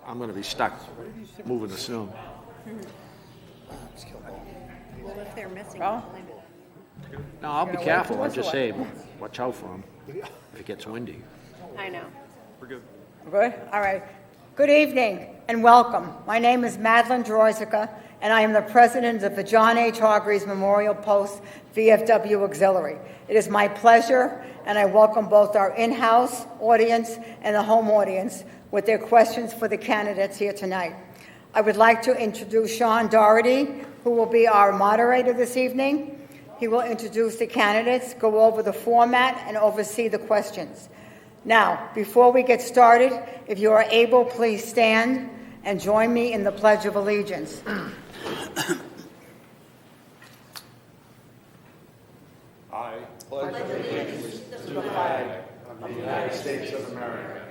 I'm going to be stuck moving the snow. Well, if they're missing. Oh. No, I'll be careful. I'll just say, watch out for them if it gets windy. I know. We're good? All right. Good evening and welcome. My name is Madeline Drozica, and I am the president of the John H. Hargreaves Memorial Post VFW Auxiliary. It is my pleasure, and I welcome both our in-house audience and the home audience with their questions for the candidates here tonight. I would like to introduce Sean Doherty, who will be our moderator this evening. He will introduce the candidates, go over the format, and oversee the questions. Now, before we get started, if you are able, please stand and join me in the Pledge of Allegiance. I pledge allegiance to the flag of the United States of America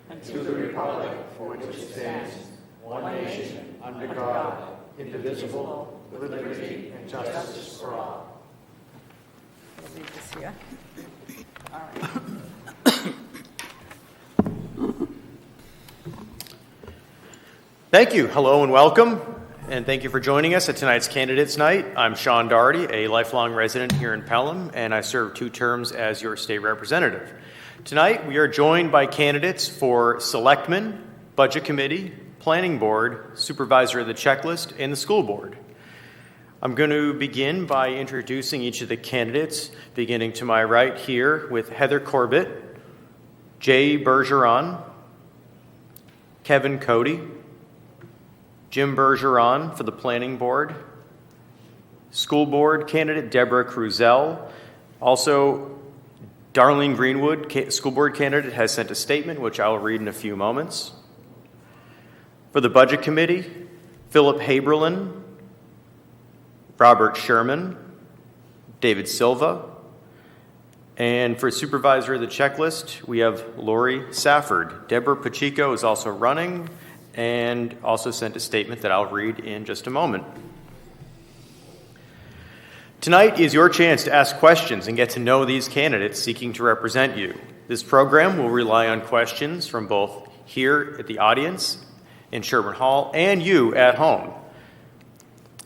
and to the republic for which it stands, one nation, under God, indivisible, with liberty and justice for all. We'll leave this here. All right. Thank you. Hello and welcome, and thank you for joining us at tonight's Candidates Night. I'm Sean Doherty, a lifelong resident here in Pelham, and I serve 2 terms as your state representative. Tonight, we are joined by candidates for Selectman, Budget Committee, Planning Board, Supervisor of the Checklist, and the School Board. I'm going to begin by introducing each of the candidates, beginning to my right here with Heather Corbett, Jay Bergeron, Kevin Cody, Jim Bergeron for the Planning Board, School Board candidate Deborah Cruzel. Also, Darlene Greenwood, School Board candidate, has sent a statement, which I will read in a few moments. For the Budget Committee, Philip Haberlin, Robert Sherman, David Silva. And for Supervisor of the Checklist, we have Lori Safford. Deborah Pacheco is also running and also sent a statement that I'll read in just a moment. Tonight is your chance to ask questions and get to know these candidates seeking to represent you. This program will rely on questions from both here at the audience in Sherburne Hall and you at home.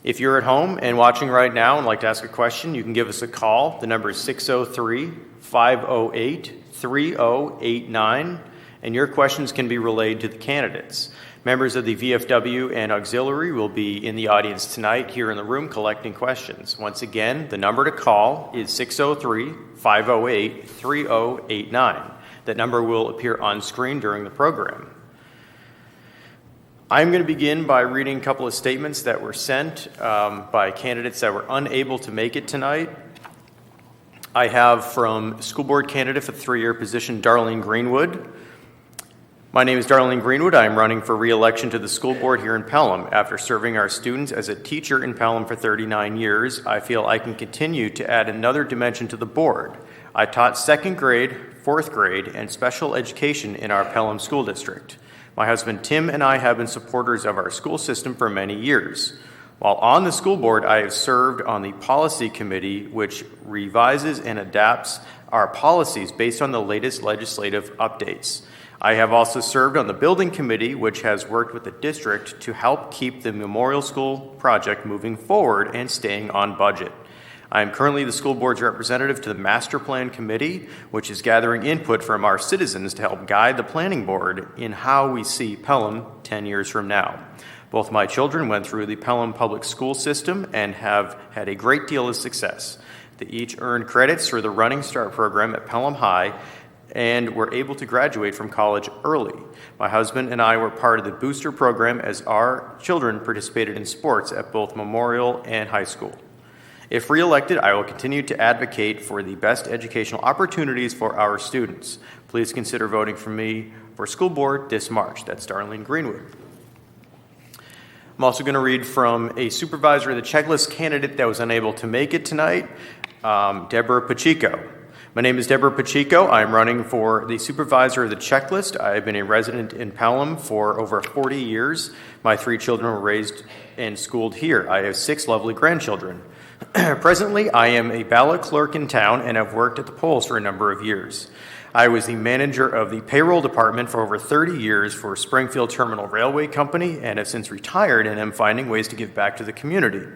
If you're at home and watching right now and like to ask a question, you can give us a call. The number is 603-508-3089, and your questions can be relayed to the candidates. Members of the VFW and Auxiliary will be in the audience tonight here in the room collecting questions. Once again, the number to call is 603-508-3089. That number will appear on screen during the program. I'm going to begin by reading a couple of statements that were sent by candidates that were unable to make it tonight. I have from School Board candidate for the 3-year position, Darlene Greenwood. My name is Darlene Greenwood. I am running for re-election to the school board here in Pelham. After serving our students as a teacher in Pelham for 39 years, I feel I can continue to add another dimension to the board. I taught 2nd grade, 4th grade, and special education in our Pelham School District. My husband Tim and I have been supporters of our school system for many years. While on the school board, I have served on the policy committee, which revises and adapts our policies based on the latest legislative updates. I have also served on the building committee, which has worked with the district to help keep the Memorial School project moving forward and staying on budget. I am currently the school board's representative to the Master Plan Committee, which is gathering input from our citizens to help guide the planning board in how we see Pelham 10 years from now. Both my children went through the Pelham public school system and have had a great deal of success. They each earned credits through the Running Start program at Pelham High and were able to graduate from college early. My husband and I were part of the booster program as our children participated in sports at both Memorial and high school. If re-elected, I will continue to advocate for the best educational opportunities for our students. Please consider voting for me for school board this March. That's Darlene Greenwood. I'm also going to read from a supervisor of the checklist candidate that was unable to make it tonight, Deborah Pacheco. My name is Deborah Pacheco. I'm running for the supervisor of the checklist. I've been a resident in Pelham for over 40 years. My 3 children were raised and schooled here. I have 6 lovely grandchildren. Presently, I am a ballot clerk in town and have worked at the polls for a number of years. I was the manager of the payroll department for over 30 years for Springfield Terminal Railway Company and have since retired and am finding ways to give back to the community.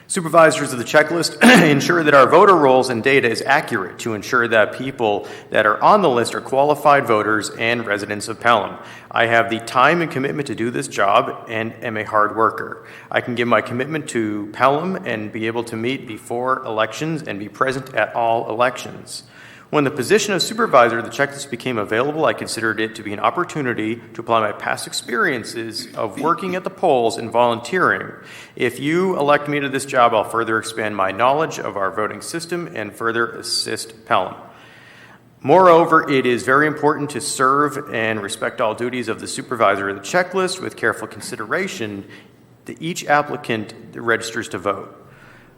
Supervisors of the checklist ensure that our voter rolls and data is accurate to ensure that people that are on the list are qualified voters and residents of Pelham. I have the time and commitment to do this job and am a hard worker. I can give my commitment to Pelham and be able to meet before elections and be present at all elections. When the position of supervisor of the checklist became available, I considered it to be an opportunity to apply my past experiences of working at the polls and volunteering. If you elect me to this job, I'll further expand my knowledge of our voting system and further assist Pelham. Moreover, it is very important to serve and respect all duties of the supervisor of the checklist with careful consideration to each applicant that registers to vote.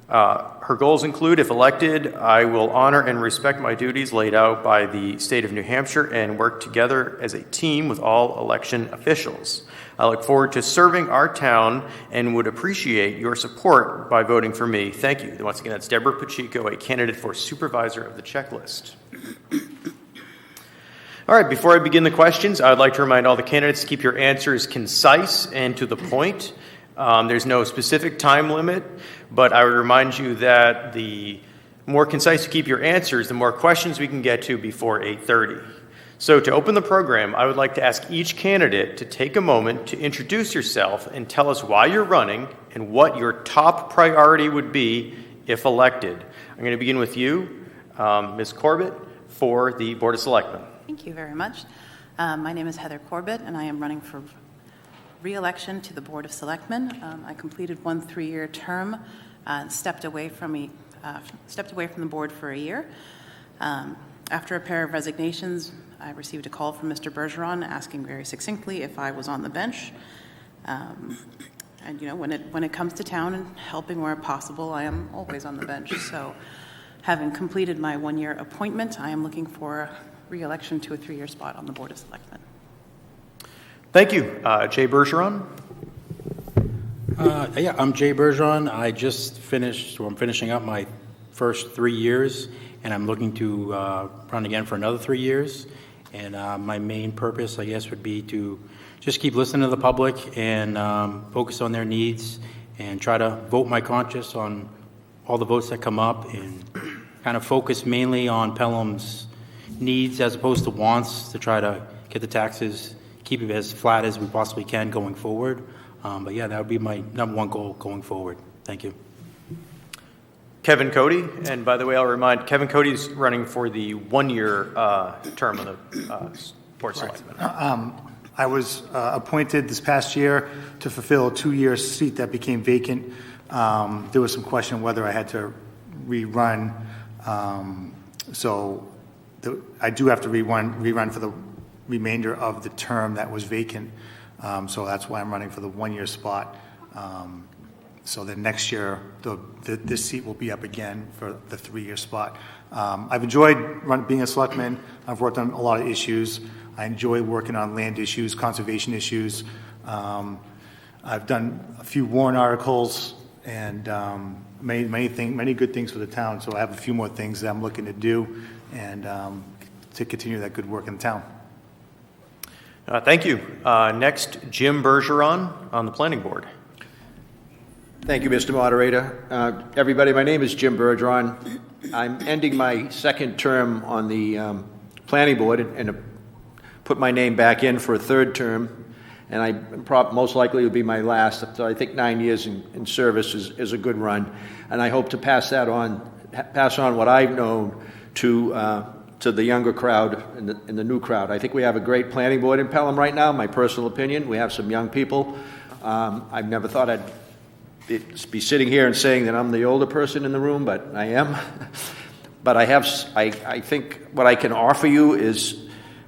Her goals include, if elected, I will honor and respect my duties laid out by the state of New Hampshire and work together as a team with all election officials. I look forward to serving our town and would appreciate your support by voting for me. Thank you. Once again, that's Deborah Pacheco, a candidate for supervisor of the checklist. All right, before I begin the questions, I would like to remind all the candidates to keep your answers concise and to the point. There's no specific time limit, but I would remind you that the more concise you keep your answers, the more questions we can get to before 8:30. So to open the program, I would like to ask each candidate to take a moment to introduce yourself and tell us why you're running and what your top priority would be if elected. I'm going to begin with you, Ms. Corbett, for the Board of Selectmen. Thank you very much. My name is Heather Corbett, and I am running for re-election to the Board of Selectmen. I completed one 3-year term and stepped away from the board for a year. After a pair of resignations, I received a call from Mr. Bergeron asking very succinctly if I was on the bench. And you know, when it comes to town and helping where possible, I am always on the bench. So, having completed my 1-year appointment, I am looking for re-election to a 3-year spot on the Board of Selectmen. Thank you. Jay Bergeron. Yeah, I'm Jay Bergeron. I'm finishing up my first 3 years, and I'm looking to run again for another 3 years. And my main purpose, I guess, would be to just keep listening to the public and focus on their needs and try to vote my conscience on all the votes that come up and kind of focus mainly on Pelham's needs as opposed to wants to try to get the taxes, keep it as flat as we possibly can going forward. But yeah, that would be my number one goal going forward. Thank you. Kevin Cody, and by the way, I'll remind Kevin Cody's running for the 1-year term on the Board of Selectmen. I was appointed this past year to fulfill a 2-year seat that became vacant. There was some question whether I had to rerun. I do have to rerun for the remainder of the term that was vacant. So that's why I'm running for the 1-year spot. So then next year, this seat will be up again for the 3-year spot. I've enjoyed being a selectman. I've worked on a lot of issues. I enjoy working on land issues, conservation issues. I've done a few warrant articles and many good things for the town. So I have a few more things that I'm looking to do and to continue that good work in the town. Thank you. Next, Jim Bergeron on the Planning Board. Thank you, Mr. Moderator. Everybody, my name is Jim Bergeron. I'm ending my second term on the Planning Board and put my name back in for a third term, and I most likely will be my last. So I think 9 years in service is a good run, and I hope to pass on what I've known to the younger crowd and the new crowd. I think we have a great planning board in Pelham right now, my personal opinion. We have some young people. I've never thought I'd be sitting here and saying that I'm the older person in the room, but I am. But I think what I can offer you is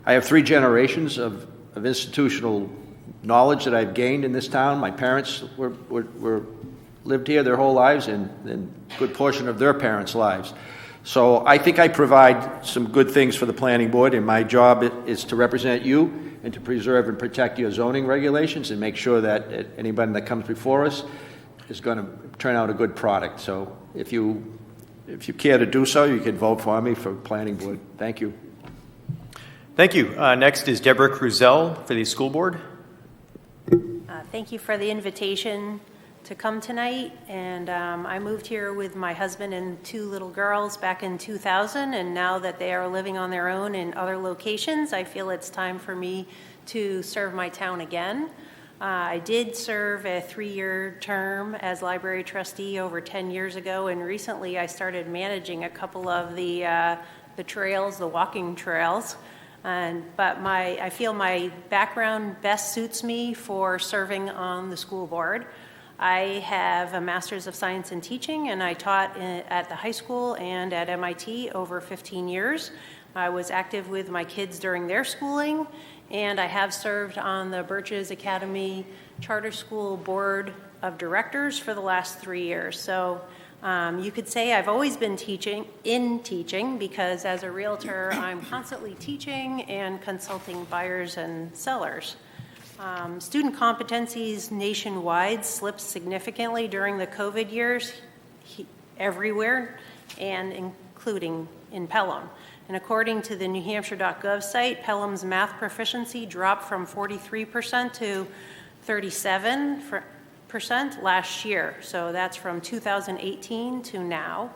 I have 3 generations of institutional knowledge that I've gained in this town. My parents lived here their whole lives and a good portion of their parents' lives. So I think I provide some good things for the planning board, and my job is to represent you and to preserve and protect your zoning regulations and make sure that anybody that comes before us is going to turn out a good product. So if you if you care to do so, you can vote for me for planning board. Thank you. Thank you. Next is Deborah Cruzel for the school board. Thank you for the invitation to come tonight. And I moved here with my husband and 2 little girls back in 2000. And now that they are living on their own in other locations, I feel it's time for me to serve my town again. I did serve a 3-year term as library trustee over 10 years ago. And recently I started managing a couple of the trails, the walking trails. But I feel my background best suits me for serving on the school board. I have a Master's of Science in Teaching, and I taught at the high school and at MIT over 15 years. I was active with my kids during their schooling, and I have served on the Birches Academy Charter School Board of Directors for the last 3 years. So you could say I've always been teaching, because as a realtor, I'm constantly teaching and consulting buyers and sellers. Student competencies nationwide slipped significantly during the COVID years everywhere, and including in Pelham. And according to the NewHampshire.gov site, Pelham's math proficiency dropped from 43% to 37% last year. So that's from 2018 to now.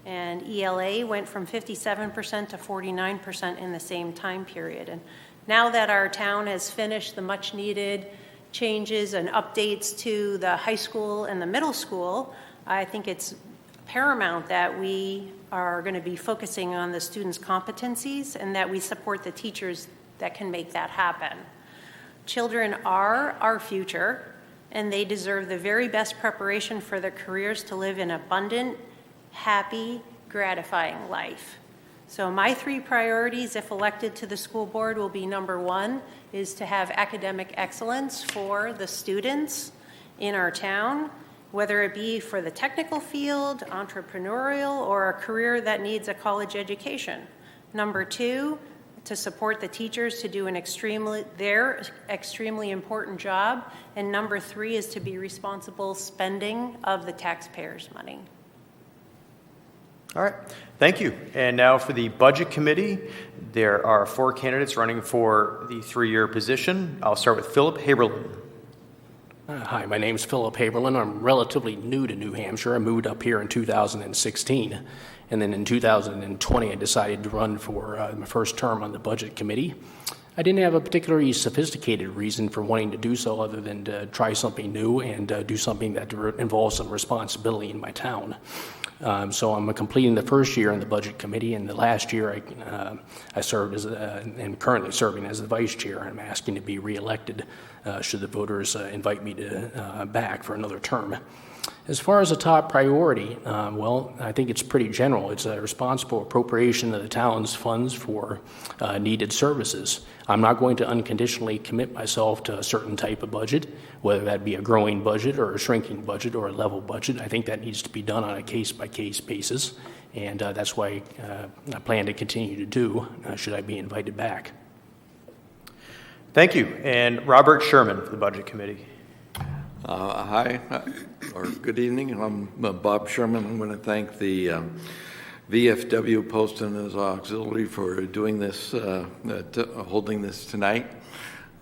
And ELA went from 57% to 49% in the same time period. And now that our town has finished the much needed changes and updates to the high school and the middle school, I think it's paramount that we are going to be focusing on the students' competencies and that we support the teachers that can make that happen. Children are our future, and they deserve the very best preparation for their careers to live an abundant, happy, gratifying life. So my 3 priorities, if elected to the school board, will be: number 1 is to have academic excellence for the students in our town, whether it be for the technical field, entrepreneurial, or a career that needs a college education. Number 2, to support the teachers to do their extremely important job. And number 3 is to be responsible spending of the taxpayers' money. All right, thank you. And now for the Budget Committee, there are 4 candidates running for the 3-year position. I'll start with Philip Haberlin. Hi, my name's Philip Haberlin. I'm relatively new to New Hampshire. I moved up here in 2016, and then in 2020 I decided to run for my first term on the Budget Committee. I didn't have a particularly sophisticated reason for wanting to do so other than to try something new and do something that involves some responsibility in my town. So I'm completing the first year in the Budget Committee, and the last year I served as, and currently serving as the Vice Chair. I'm asking to be reelected should the voters invite me back for another term. As far as a top priority, well, I think it's pretty general. It's a responsible appropriation of the town's funds for needed services. I'm not going to unconditionally commit myself to a certain type of budget, whether that be a growing budget or a shrinking budget or a level budget. I think that needs to be done on a case-by-case basis, and that's why I plan to continue to do, should I be invited back. Thank you. And Robert Sherman for the Budget Committee. Hi, or good evening. I'm Bob Sherman. I want to thank the VFW Post and his auxiliary for doing this, holding this tonight.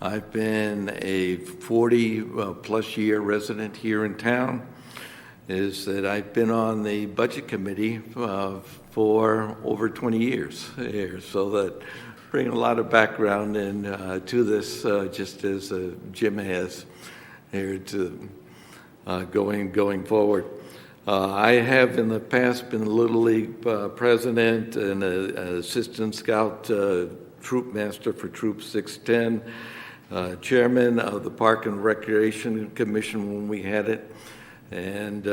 I've been a 40-plus year resident here in town. Is that I've been on the Budget Committee for over 20 years here, so that bring a lot of background in to this, just as Jim has here to going forward. I have in the past been a Little League president and an assistant scout troop master for Troop 610, chairman of the Park and Recreation Commission when we had it, and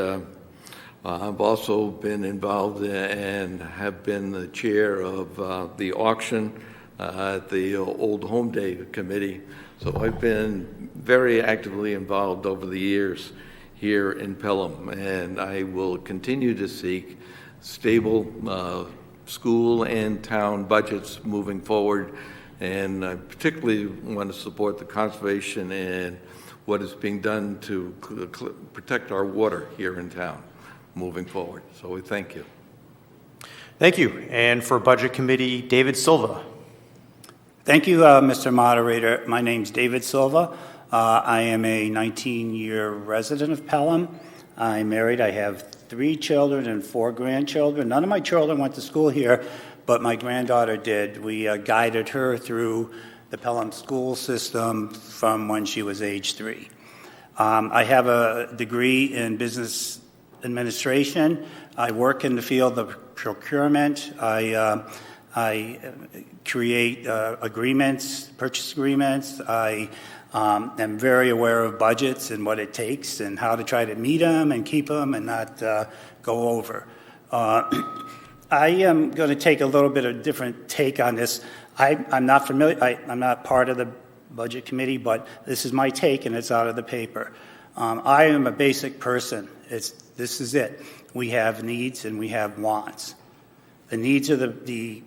I've also been involved and have been the chair of the auction at the Old Home Day Committee. So I've been very actively involved over the years here in Pelham, and I will continue to seek stable school and town budgets moving forward, and I particularly want to support the conservation and what is being done to protect our water here in town moving forward. So we thank you. Thank you. And for Budget Committee, David Silva. Thank you, Mr. Moderator. My name's David Silva. I am a 19-year resident of Pelham. I'm married. I have 3 children and 4 grandchildren. None of my children went to school here, but my granddaughter did. We guided her through the Pelham school system from when she was age 3. I have a degree in business administration. I work in the field of procurement. I create agreements, purchase agreements. I am very aware of budgets and what it takes and how to try to meet them and keep them and not go over. I am going to take a little bit of a different take on this. I'm not familiar. I'm not part of the Budget Committee, but this is my take, and it's out of the paper. I am a basic person. This is it. We have needs and we have wants. The needs are the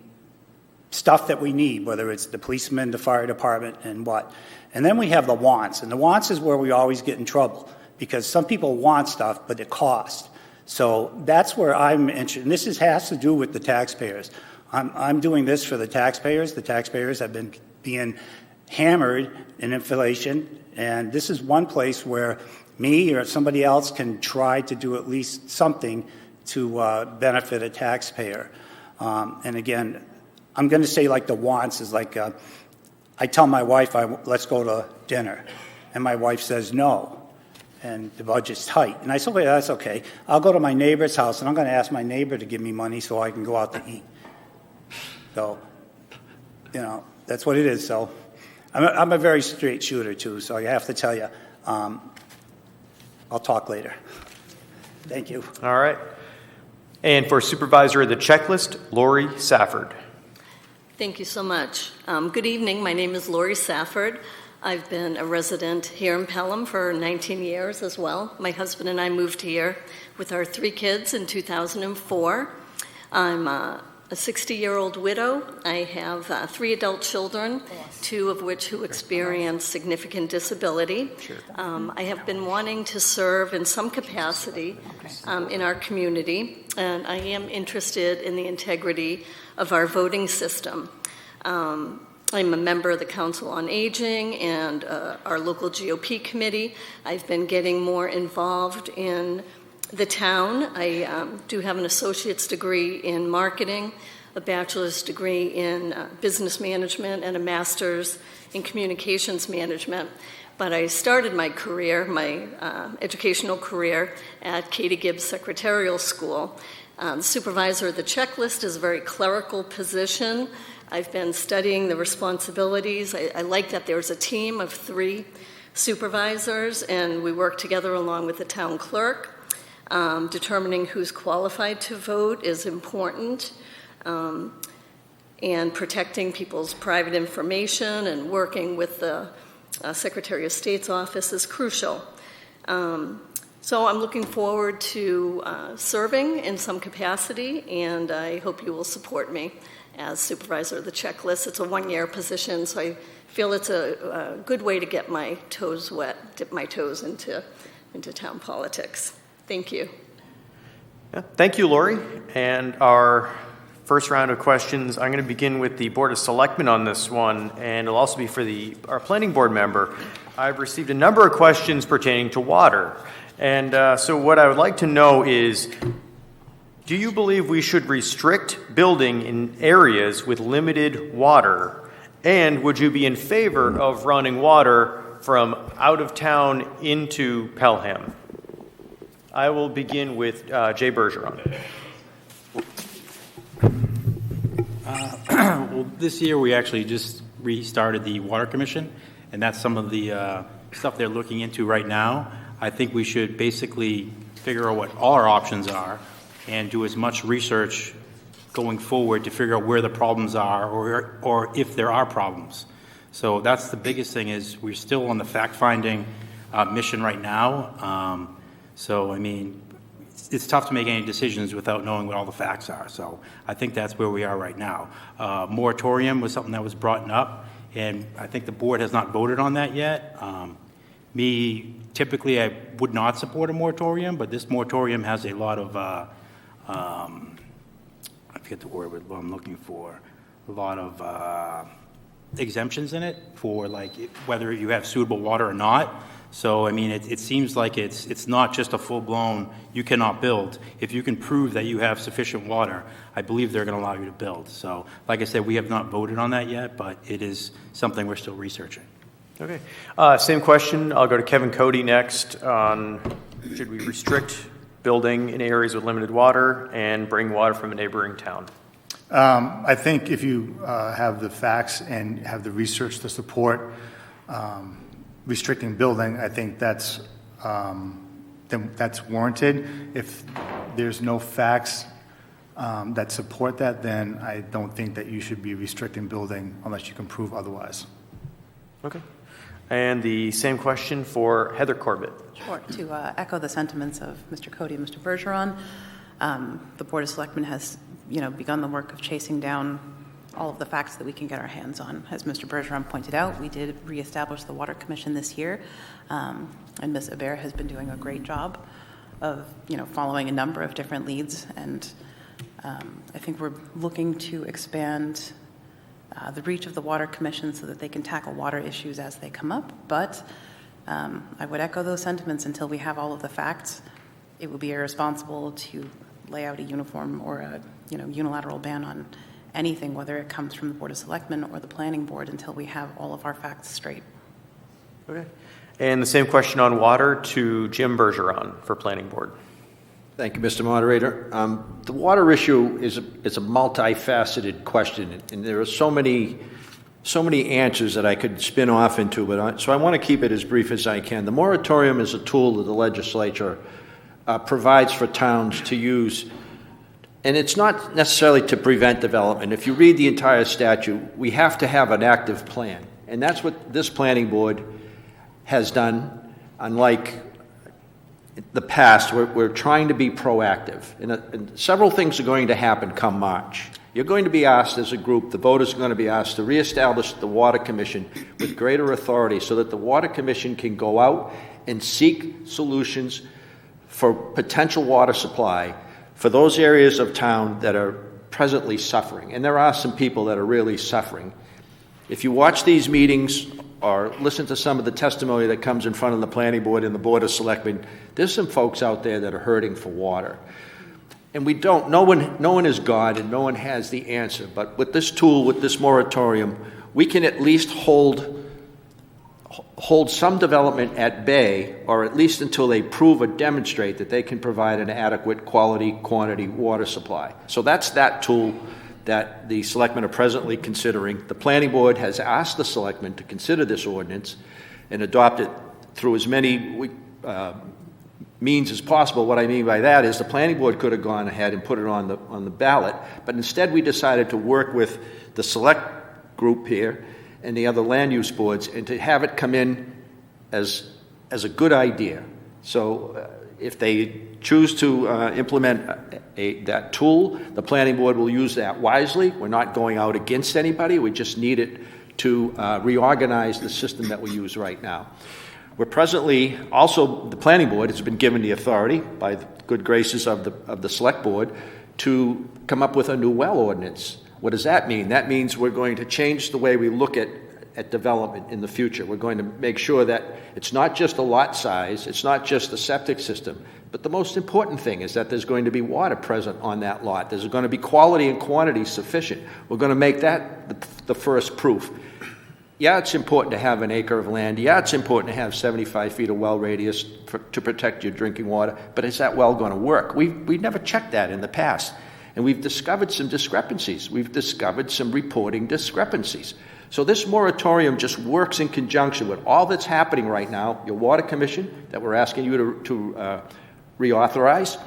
stuff that we need, whether it's the policeman, the fire department, and what. And then we have the wants. And the wants is where we always get in trouble, because some people want stuff, but it costs. So that's where I'm interested. And this has to do with the taxpayers. I'm doing this for the taxpayers. The taxpayers have been being hammered in inflation, and this is one place where me or somebody else can try to do at least something to benefit a taxpayer. And again, I'm going to say like the wants is like I tell my wife, let's go to dinner, and my wife says no. And the budget's tight. And I said, well, that's okay. I'll go to my neighbor's house, and I'm going to ask my neighbor to give me money so I can go out to eat. So, that's what it is. So I'm a very straight shooter, too, so I have to tell you, I'll talk later. Thank you. All right. And for Supervisor of the Checklist, Lori Safford. Thank you so much. Good evening. My name is Lori Safford. I've been a resident here in Pelham for 19 years as well. My husband and I moved here with our 3 kids in 2004. I'm a 60-year-old widow. I have 3 adult children, 2 of which who experience significant disability. I have been wanting to serve in some capacity in our community, and I am interested in the integrity of our voting system. I'm a member of the Council on Aging and our local GOP committee. I've been getting more involved in the town. I do have an associate's degree in marketing, a bachelor's degree in business management, and a master's in communications management. But I started my career, my educational career, at Katie Gibbs Secretarial School. Supervisor of the Checklist is a very clerical position. I've been studying the responsibilities. I like that there's a team of 3 supervisors, and we work together along with the town clerk. Determining who's qualified to vote is important, and protecting people's private information and working with the Secretary of State's office is crucial. So I'm looking forward to serving in some capacity, and I hope you will support me as Supervisor of the Checklist. It's a 1-year position, so I feel it's a good way to get my toes wet, dip my toes into town politics. Thank you. Yeah, thank you, Lori. And our first round of questions, I'm going to begin with the Board of Selectmen on this one, and it'll also be for our Planning Board member. I've received a number of questions pertaining to water. And so what I would like to know is, do you believe we should restrict building in areas with limited water? And would you be in favor of running water from out of town into Pelham? I will begin with Jay Bergeron. Well, this year we actually just restarted the Water Commission, and that's some of the stuff they're looking into right now. I think we should basically figure out what all our options are and do as much research going forward to figure out where the problems are or if there are problems. So that's the biggest thing, is we're still on the fact-finding mission right now. So, I mean, it's tough to make any decisions without knowing what all the facts are. So I think that's where we are right now. Moratorium was something that was brought up, and I think the board has not voted on that yet. Typically I would not support a moratorium, but this moratorium has a lot of, I forget the word what I'm looking for, a lot of exemptions in it for like whether you have suitable water or not. So, I mean, it seems like it's not just a full-blown, you cannot build. If you can prove that you have sufficient water, I believe they're going to allow you to build. So, like I said, we have not voted on that yet, but it is something we're still researching. Okay. Same question. I'll go to Kevin Cody next on should we restrict building in areas with limited water and bring water from a neighboring town? I think if you have the facts and have the research to support restricting building, I think that's warranted. If there's no facts that support that, then I don't think that you should be restricting building unless you can prove otherwise. Okay. And the same question for Heather Corbett. Sure. To echo the sentiments of Mr. Cody and Mr. Bergeron, the Board of Selectmen has, begun the work of chasing down all of the facts that we can get our hands on. As Mr. Bergeron pointed out, we did reestablish the Water Commission this year, and Ms. Hebert has been doing a great job of, following a number of different leads, and I think we're looking to expand the reach of the Water Commission so that they can tackle water issues as they come up. But I would echo those sentiments until we have all of the facts. It would be irresponsible to lay out a uniform or a unilateral ban on anything, whether it comes from the Board of Selectmen or the Planning Board, until we have all of our facts straight. Okay. And the same question on water to Jim Bergeron for Planning Board. Thank you, Mr. Moderator. The water issue is a multifaceted question, and there are so many answers that I could spin off into, so I want to keep it as brief as I can. The moratorium is a tool that the legislature provides for towns to use, and it's not necessarily to prevent development. If you read the entire statute, we have to have an active plan, and that's what this planning board has done. Unlike the past, we're trying to be proactive, and several things are going to happen come March. You're going to be asked as a group, the voters are going to be asked to reestablish the Water Commission with greater authority so that the Water Commission can go out and seek solutions for potential water supply for those areas of town that are presently suffering. And there are some people that are really suffering. If you watch these meetings or listen to some of the testimony that comes in front of the Planning Board and the Board of Selectmen, there's some folks out there that are hurting for water. And no one is God and no one has the answer. But with this tool, with this moratorium, we can at least hold some development at bay, or at least until they prove or demonstrate that they can provide an adequate quality, quantity water supply. So that's that tool that the selectmen are presently considering. The planning board has asked the selectmen to consider this ordinance and adopt it through as many means as possible. What I mean by that is the planning board could have gone ahead and put it on the ballot, but instead we decided to work with the select group here and the other land use boards and to have it come in as a good idea. So if they choose to implement that tool, the planning board will use that wisely. We're not going out against anybody. We just need it to reorganize the system that we use right now. We're presently, also the planning board has been given the authority by the good graces of the select board to come up with a new well ordinance. What does that mean? That means we're going to change the way we look at development in the future. We're going to make sure that it's not just a lot size, it's not just the septic system, but the most important thing is that there's going to be water present on that lot. There's going to be quality and quantity sufficient. We're going to make that the first proof. Yeah, it's important to have an acre of land. Yeah, it's important to have 75 feet of well radius to protect your drinking water, but is that well going to work? We've never checked that in the past, and we've discovered some discrepancies. We've discovered some reporting discrepancies. So this moratorium just works in conjunction with all that's happening right now, your Water Commission that we're asking you to reauthorize,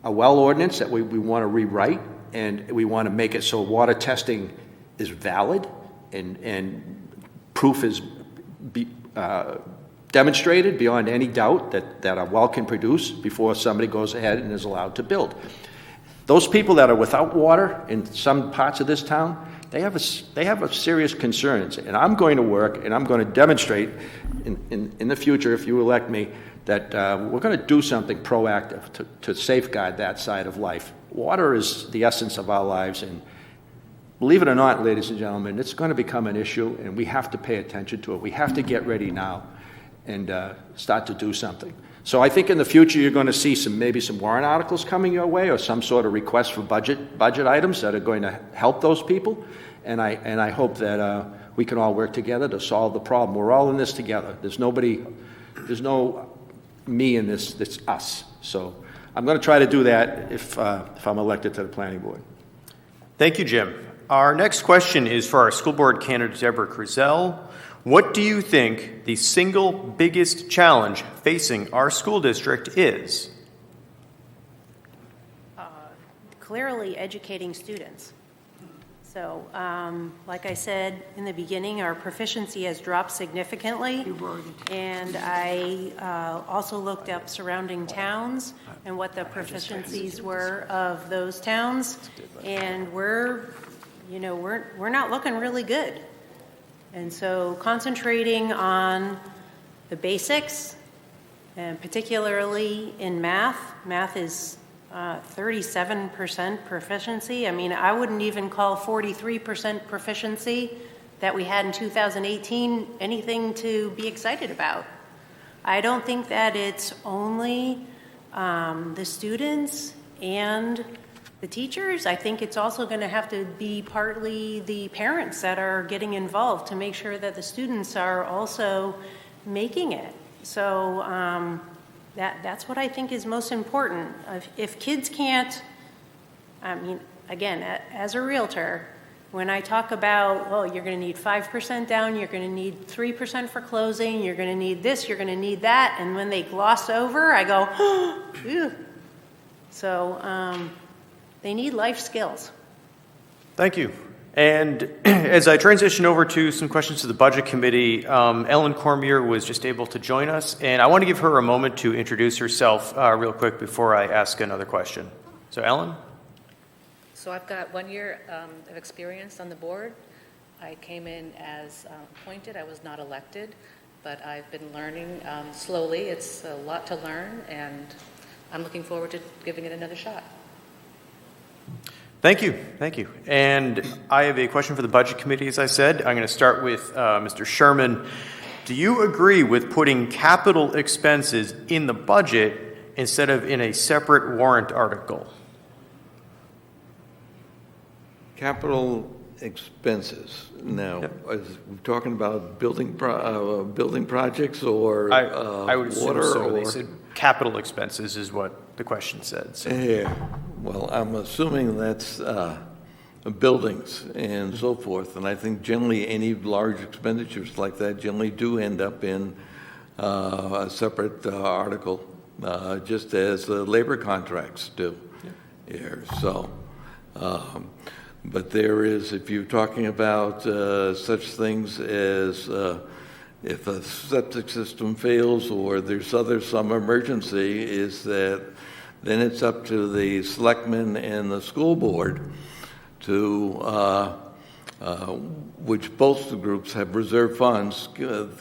a well ordinance that we want to rewrite, and we want to make it so water testing is valid and proof is demonstrated beyond any doubt that a well can produce before somebody goes ahead and is allowed to build. Those people that are without water in some parts of this town, they have a serious concerns, and I'm going to work and I'm going to demonstrate in the future, if you elect me, that we're going to do something proactive to safeguard that side of life. Water is the essence of our lives, and believe it or not, ladies and gentlemen, it's going to become an issue, and we have to pay attention to it. We have to get ready now and start to do something. So I think in the future you're going to see maybe some warrant articles coming your way, or some sort of request for budget items that are going to help those people. And I hope that we can all work together to solve the problem. We're all in this together. There's no me in this. It's us. So I'm going to try to do that if I'm elected to the planning board. Thank you, Jim. Our next question is for our school board candidate, Deborah Crizel. What do you think the single biggest challenge facing our school district is? Clearly educating students. So, like I said in the beginning, our proficiency has dropped significantly. And I also looked up surrounding towns and what the proficiencies were of those towns. And we're not looking really good. And so concentrating on the basics, and particularly in math is 37% proficiency. I mean, I wouldn't even call 43% proficiency that we had in 2018 anything to be excited about. I don't think that it's only the students and the teachers. I think it's also going to have to be partly the parents that are getting involved to make sure that the students are also making it. So that's what I think is most important. If kids can't, I mean, again, as a realtor, when I talk about, well, you're going to need 5% down, you're going to need 3% for closing, you're going to need this, you're going to need that, and when they gloss over, I go, oh, so they need life skills. Thank you. And as I transition over to some questions to the Budget Committee, Ellen Cormier was just able to join us, and I want to give her a moment to introduce herself real quick before I ask another question. So, Ellen? So I've got 1 year of experience on the board. I came in as appointed. I was not elected, but I've been learning slowly. It's a lot to learn, and I'm looking forward to giving it another shot. Thank you. Thank you. And I have a question for the Budget Committee, as I said. I'm going to start with Mr. Sherman. Do you agree with putting capital expenses in the budget instead of in a separate warrant article? Capital expenses. Now, is we talking about building projects or I would assume water? so. Or? They said capital expenses is what the question said. So. Yeah. Well, I'm assuming that's buildings and so forth, and I think generally any large expenditures like that generally do end up in a separate article, just as labor contracts do here. So, but there is, if you're talking about such things as if a septic system fails or there's some emergency, is that then it's up to the selectmen and the school board to, which both the groups have reserved funds,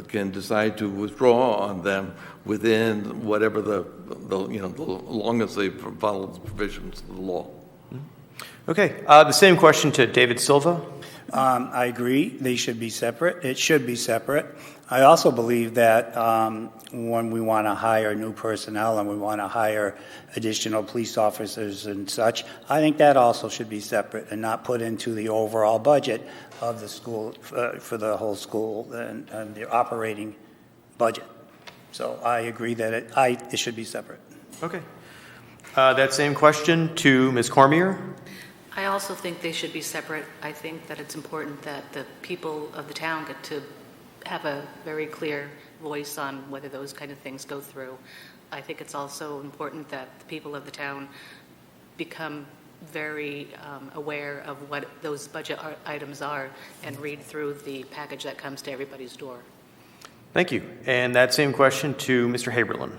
can decide to withdraw on them within whatever the long as they follow the provisions of the law. Okay. The same question to David Silva. I agree. They should be separate. It should be separate. I also believe that when we want to hire new personnel and we want to hire additional police officers and such, I think that also should be separate and not put into the overall budget of the school for the whole school and the operating budget. So I agree that it should be separate. Okay. That same question to Ms. Cormier. I also think they should be separate. I think that it's important that the people of the town get to have a very clear voice on whether those kind of things go through. I think it's also important that the people of the town become very aware of what those budget items are and read through the package that comes to everybody's door. Thank you. And that same question to Mr. Haberlin.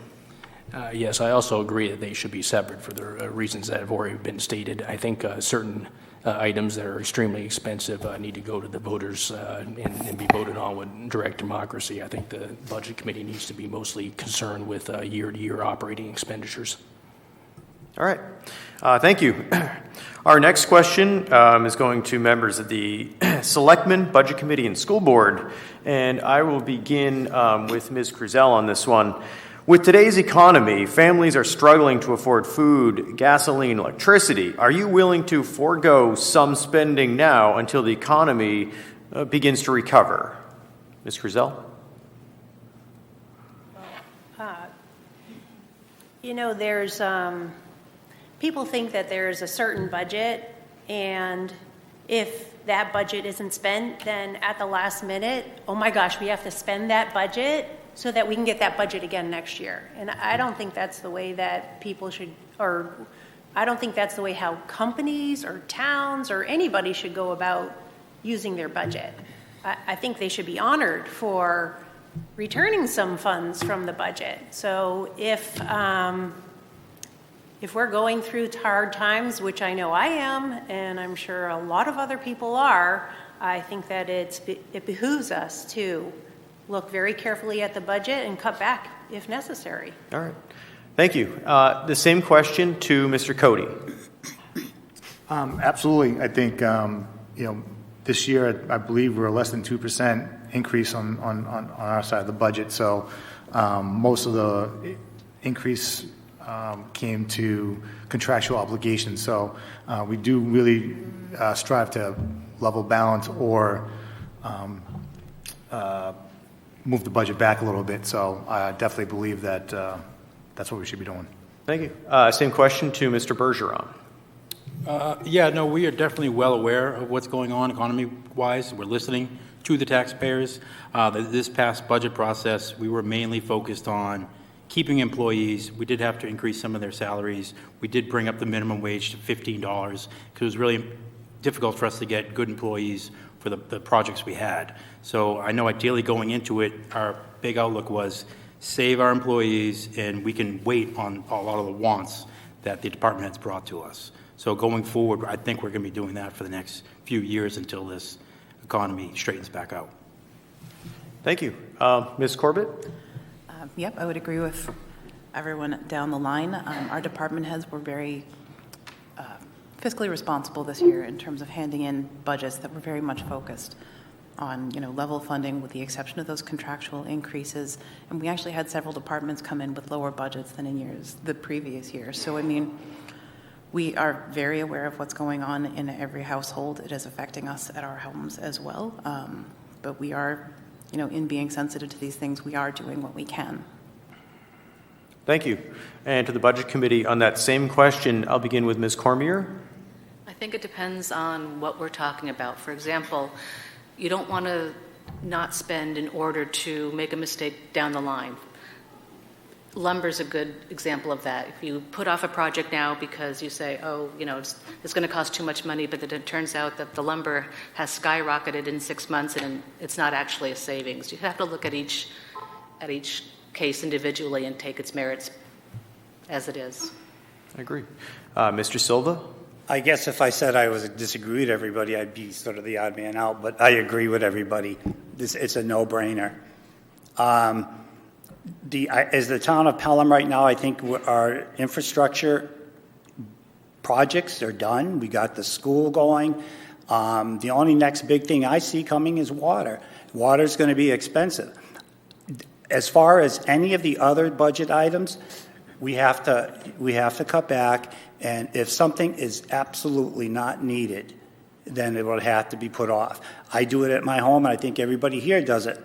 Yes, I also agree that they should be separate for the reasons that have already been stated. I think certain items that are extremely expensive need to go to the voters and be voted on with direct democracy. I think the Budget Committee needs to be mostly concerned with year-to-year operating expenditures. All right. Thank you. Our next question is going to members of the Selectmen, Budget Committee, and School Board. And I will begin with Ms. Cruzel on this one. With today's economy, families are struggling to afford food, gasoline, electricity. Are you willing to forego some spending now until the economy begins to recover? Ms. Cruzel? There's people think that there's a certain budget, and if that budget isn't spent, then at the last minute, oh my gosh, we have to spend that budget so that we can get that budget again next year. And I don't think that's the way that people should, or I don't think that's the way how companies or towns or anybody should go about using their budget. I think they should be honored for returning some funds from the budget. So if we're going through hard times, which I know I am, and I'm sure a lot of other people are, I think that it behooves us to look very carefully at the budget and cut back if necessary. All right. Thank you. The same question to Mr. Cody. Absolutely. I think, this year, I believe we're less than 2% increase on our side of the budget. So most of the increase came to contractual obligations. So we do really strive to level balance or move the budget back a little bit. So I definitely believe that that's what we should be doing. Thank you. Same question to Mr. Bergeron. We are definitely well aware of what's going on economy-wise. We're listening to the taxpayers. This past budget process, we were mainly focused on keeping employees. We did have to increase some of their salaries. We did bring up the minimum wage to $15 because it was really difficult for us to get good employees for the projects we had. So I know ideally going into it, our big outlook was save our employees and we can wait on a lot of the wants that the department has brought to us. So going forward, I think we're going to be doing that for the next few years until this economy straightens back out. Thank you. Ms. Corbett? Yep, I would agree with everyone down the line. Our department heads were very fiscally responsible this year in terms of handing in budgets that were very much focused on, level funding with the exception of those contractual increases. And we actually had several departments come in with lower budgets than in the previous year. So, we are very aware of what's going on in every household. It is affecting us at our homes as well. But we are, in being sensitive to these things, we are doing what we can. Thank you. And to the Budget Committee on that same question, I'll begin with Ms. Cormier. I think it depends on what we're talking about. For example, you don't want to not spend in order to make a mistake down the line. Lumber's a good example of that. If you put off a project now because you say, it's going to cost too much money, but then it turns out that the lumber has skyrocketed in 6 months and it's not actually a savings. You have to look at each case individually and take its merits as it is. I agree. Mr. Silva? I guess if I said I disagree with everybody, I'd be sort of the odd man out, but I agree with everybody. It's a no-brainer. As the town of Pelham right now, I think our infrastructure projects are done. We got the school going. The only next big thing I see coming is water. Water's going to be expensive. As far as any of the other budget items, we have to cut back, and if something is absolutely not needed, then it will have to be put off. I do it at my home, and I think everybody here does it.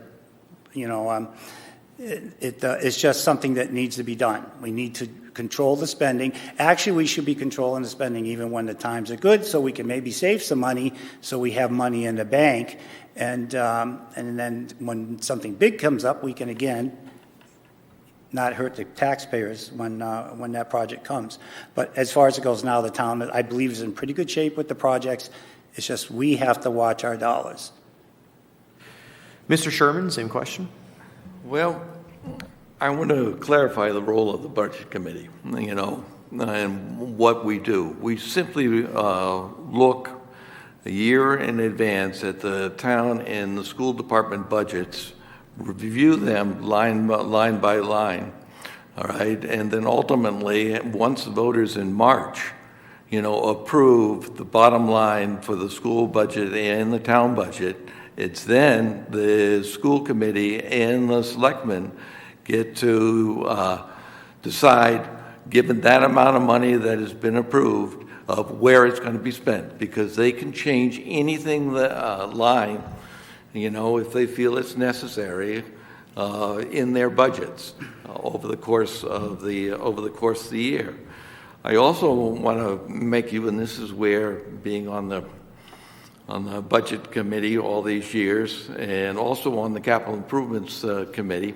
It's just something that needs to be done. We need to control the spending. Actually, we should be controlling the spending even when the times are good, so we can maybe save some money, so we have money in the bank, and then when something big comes up, we can again not hurt the taxpayers when that project comes. But as far as it goes now, the town, I believe, is in pretty good shape with the projects. It's just we have to watch our dollars. Mr. Sherman, same question. Well, I want to clarify the role of the Budget Committee, and what we do. We simply look a year in advance at the town and the school department budgets, review them line by line, all right? And then ultimately, once the voters in March, approve the bottom line for the school budget and the town budget, it's then the school committee and the selectmen get to decide, given that amount of money that has been approved, of where it's going to be spent, because they can change anything line, if they feel it's necessary in their budgets over the course of the year. I also want to make you, and this is where being on the budget committee all these years, and also on the capital improvements committee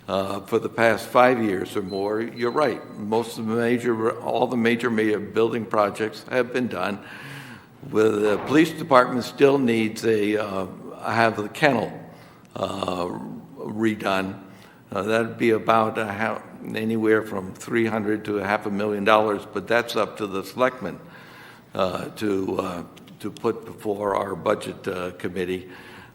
for the past 5 years or more, you're right. All the major building projects have been done. The police department still needs have the kennel redone. That'd be about anywhere from $300,000 to $500,000, but that's up to the selectmen to put before our budget committee.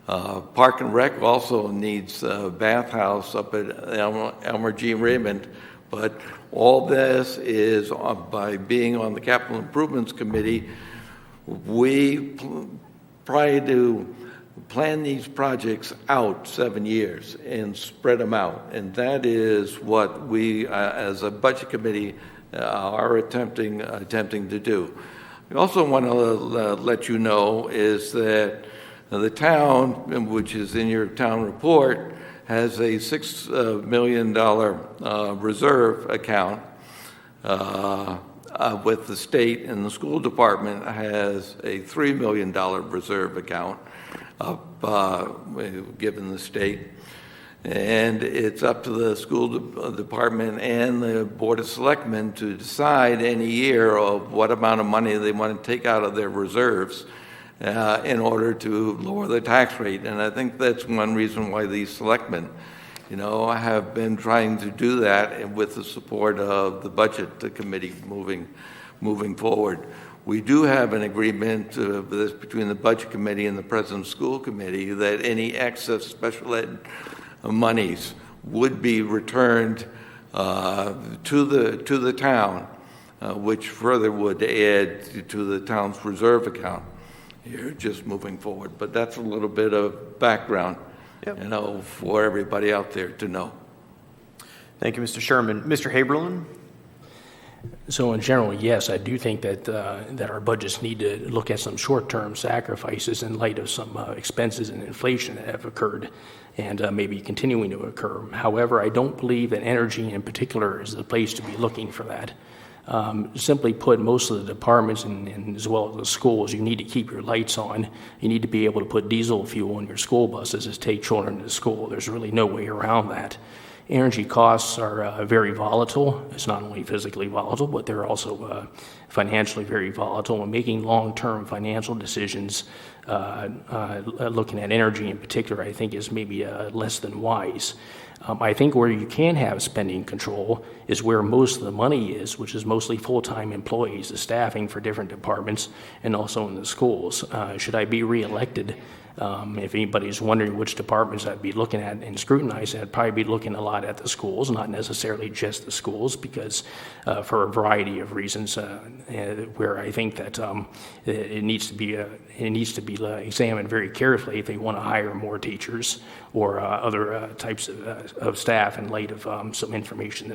Park and Rec also needs a bathhouse up at Elmer G. Raymond, but all this is by being on the Capital Improvements Committee. We try to plan these projects out 7 years and spread them out, and that is what we, as a budget committee, are attempting to do. I also want to let you know is that the town, which is in your town report, has a $6 million reserve account with the state, and the school department has a $3 million reserve account given the state. And it's up to the school department and the Board of Selectmen to decide any year of what amount of money they want to take out of their reserves in order to lower the tax rate. And I think that's one reason why these selectmen, have been trying to do that with the support of the budget committee moving forward. We do have an agreement between the budget committee and the president's school committee that any excess special ed monies would be returned to the town, which further would add to the town's reserve account here, just moving forward. But that's a little bit of background, for everybody out there to know. Thank you, Mr. Sherman. Mr. Haberlin? So in general, yes, I do think that our budgets need to look at some short-term sacrifices in light of some expenses and inflation that have occurred and maybe continuing to occur. However, I don't believe that energy in particular is the place to be looking for that. Simply put, most of the departments and as well as the schools, you need to keep your lights on. You need to be able to put diesel fuel in your school buses to take children to school. There's really no way around that. Energy costs are very volatile. It's not only physically volatile, but they're also financially very volatile. And making long-term financial decisions, looking at energy in particular, I think is maybe less than wise. I think where you can have spending control is where most of the money is, which is mostly full-time employees, the staffing for different departments, and also in the schools. Should I be reelected? If anybody's wondering which departments I'd be looking at and scrutinizing, I'd probably be looking a lot at the schools, not necessarily just the schools, because for a variety of reasons, where I think that it needs to be examined very carefully if they want to hire more teachers or other types of staff in light of some information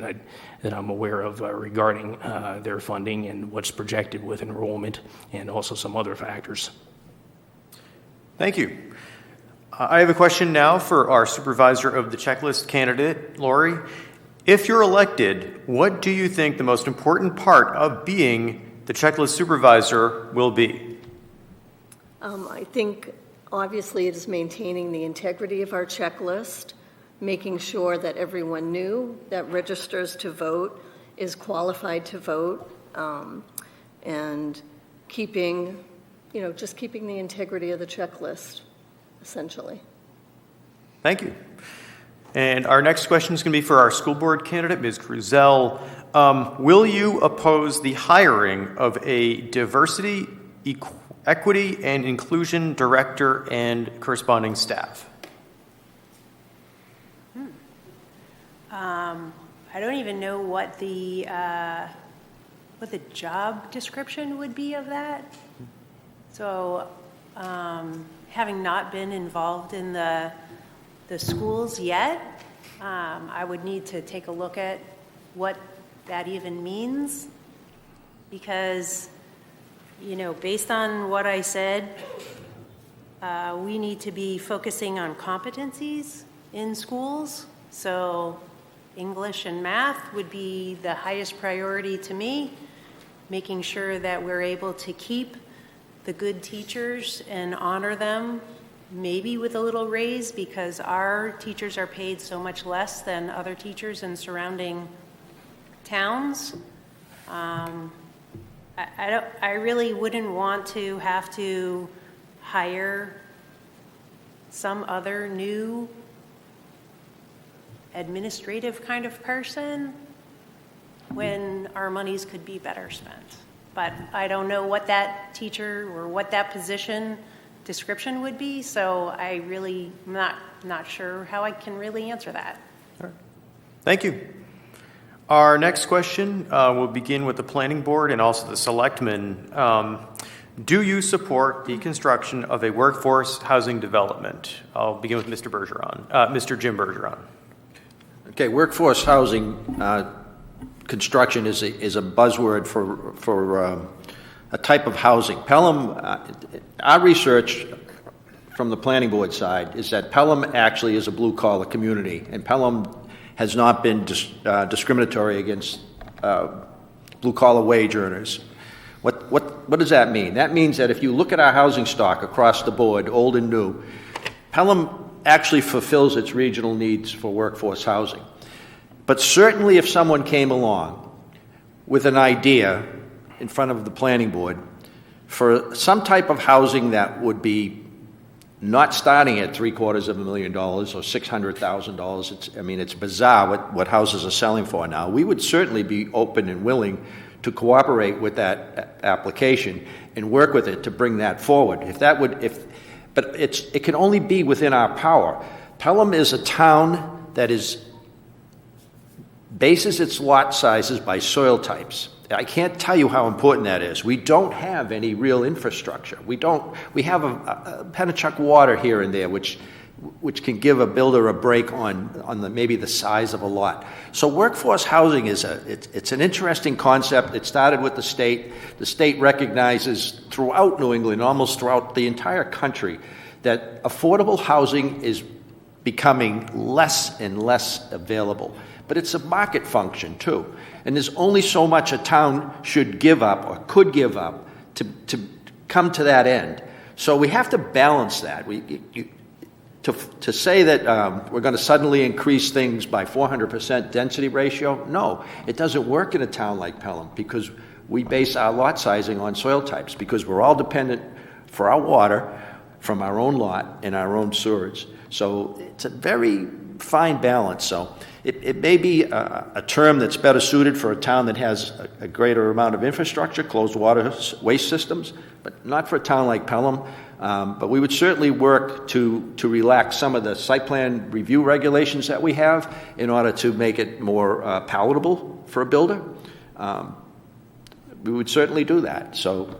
that I'm aware of regarding their funding and what's projected with enrollment and also some other factors. Thank you. I have a question now for our supervisor of the checklist candidate, Lori. If you're elected, what do you think the most important part of being the checklist supervisor will be? I think obviously it is maintaining the integrity of our checklist, making sure that everyone new that registers to vote is qualified to vote, and keeping the integrity of the checklist, essentially. Thank you. And our next question is going to be for our school board candidate, Ms. Gruzel. Will you oppose the hiring of a diversity, equity, and inclusion director and corresponding staff? I don't even know what the job description would be of that. So, having not been involved in the schools yet, I would need to take a look at what that even means, because, based on what I said, we need to be focusing on competencies in schools. So English and math would be the highest priority to me, making sure that we're able to keep the good teachers and honor them, maybe with a little raise, because our teachers are paid so much less than other teachers in surrounding towns. I really wouldn't want to have to hire some other new administrative kind of person when our monies could be better spent. But I don't know what that teacher or what that position description would be, so I really am not sure how I can really answer that. All right. Thank you. Our next question will begin with the Planning Board and also the Selectmen. Do you support the construction of a workforce housing development? I'll begin with Mr. Bergeron, Mr. Jim Bergeron. Okay, workforce housing construction is a buzzword for a type of housing. Pelham, our research from the Planning Board side is that Pelham actually is a blue-collar community, and Pelham has not been discriminatory against blue-collar wage earners. What does that mean? That means that if you look at our housing stock across the board, old and new, Pelham actually fulfills its regional needs for workforce housing. But certainly if someone came along with an idea in front of the Planning Board for some type of housing that would be not starting at $750,000 or $600,000, it's bizarre what houses are selling for now. We would certainly be open and willing to cooperate with that application and work with it to bring that forward. But it can only be within our power. Pelham is a town that bases its lot sizes by soil types. I can't tell you how important that is. We don't have any real infrastructure. We have a Pennachuck water here and there, which can give a builder a break on maybe the size of a lot. So workforce housing it's an interesting concept. It started with the state. The state recognizes throughout New England, almost throughout the entire country, that affordable housing is becoming less and less available. But it's a market function too. And there's only so much a town should give up or could give up to come to that end. So we have to balance that. To say that we're going to suddenly increase things by 400% density ratio, no, it doesn't work in a town like Pelham, because we base our lot sizing on soil types, because we're all dependent for our water from our own lot and our own sewage. So it's a very fine balance. So it may be a term that's better suited for a town that has a greater amount of infrastructure, closed water waste systems, but not for a town like Pelham. But we would certainly work to relax some of the site plan review regulations that we have in order to make it more palatable for a builder. We would certainly do that. So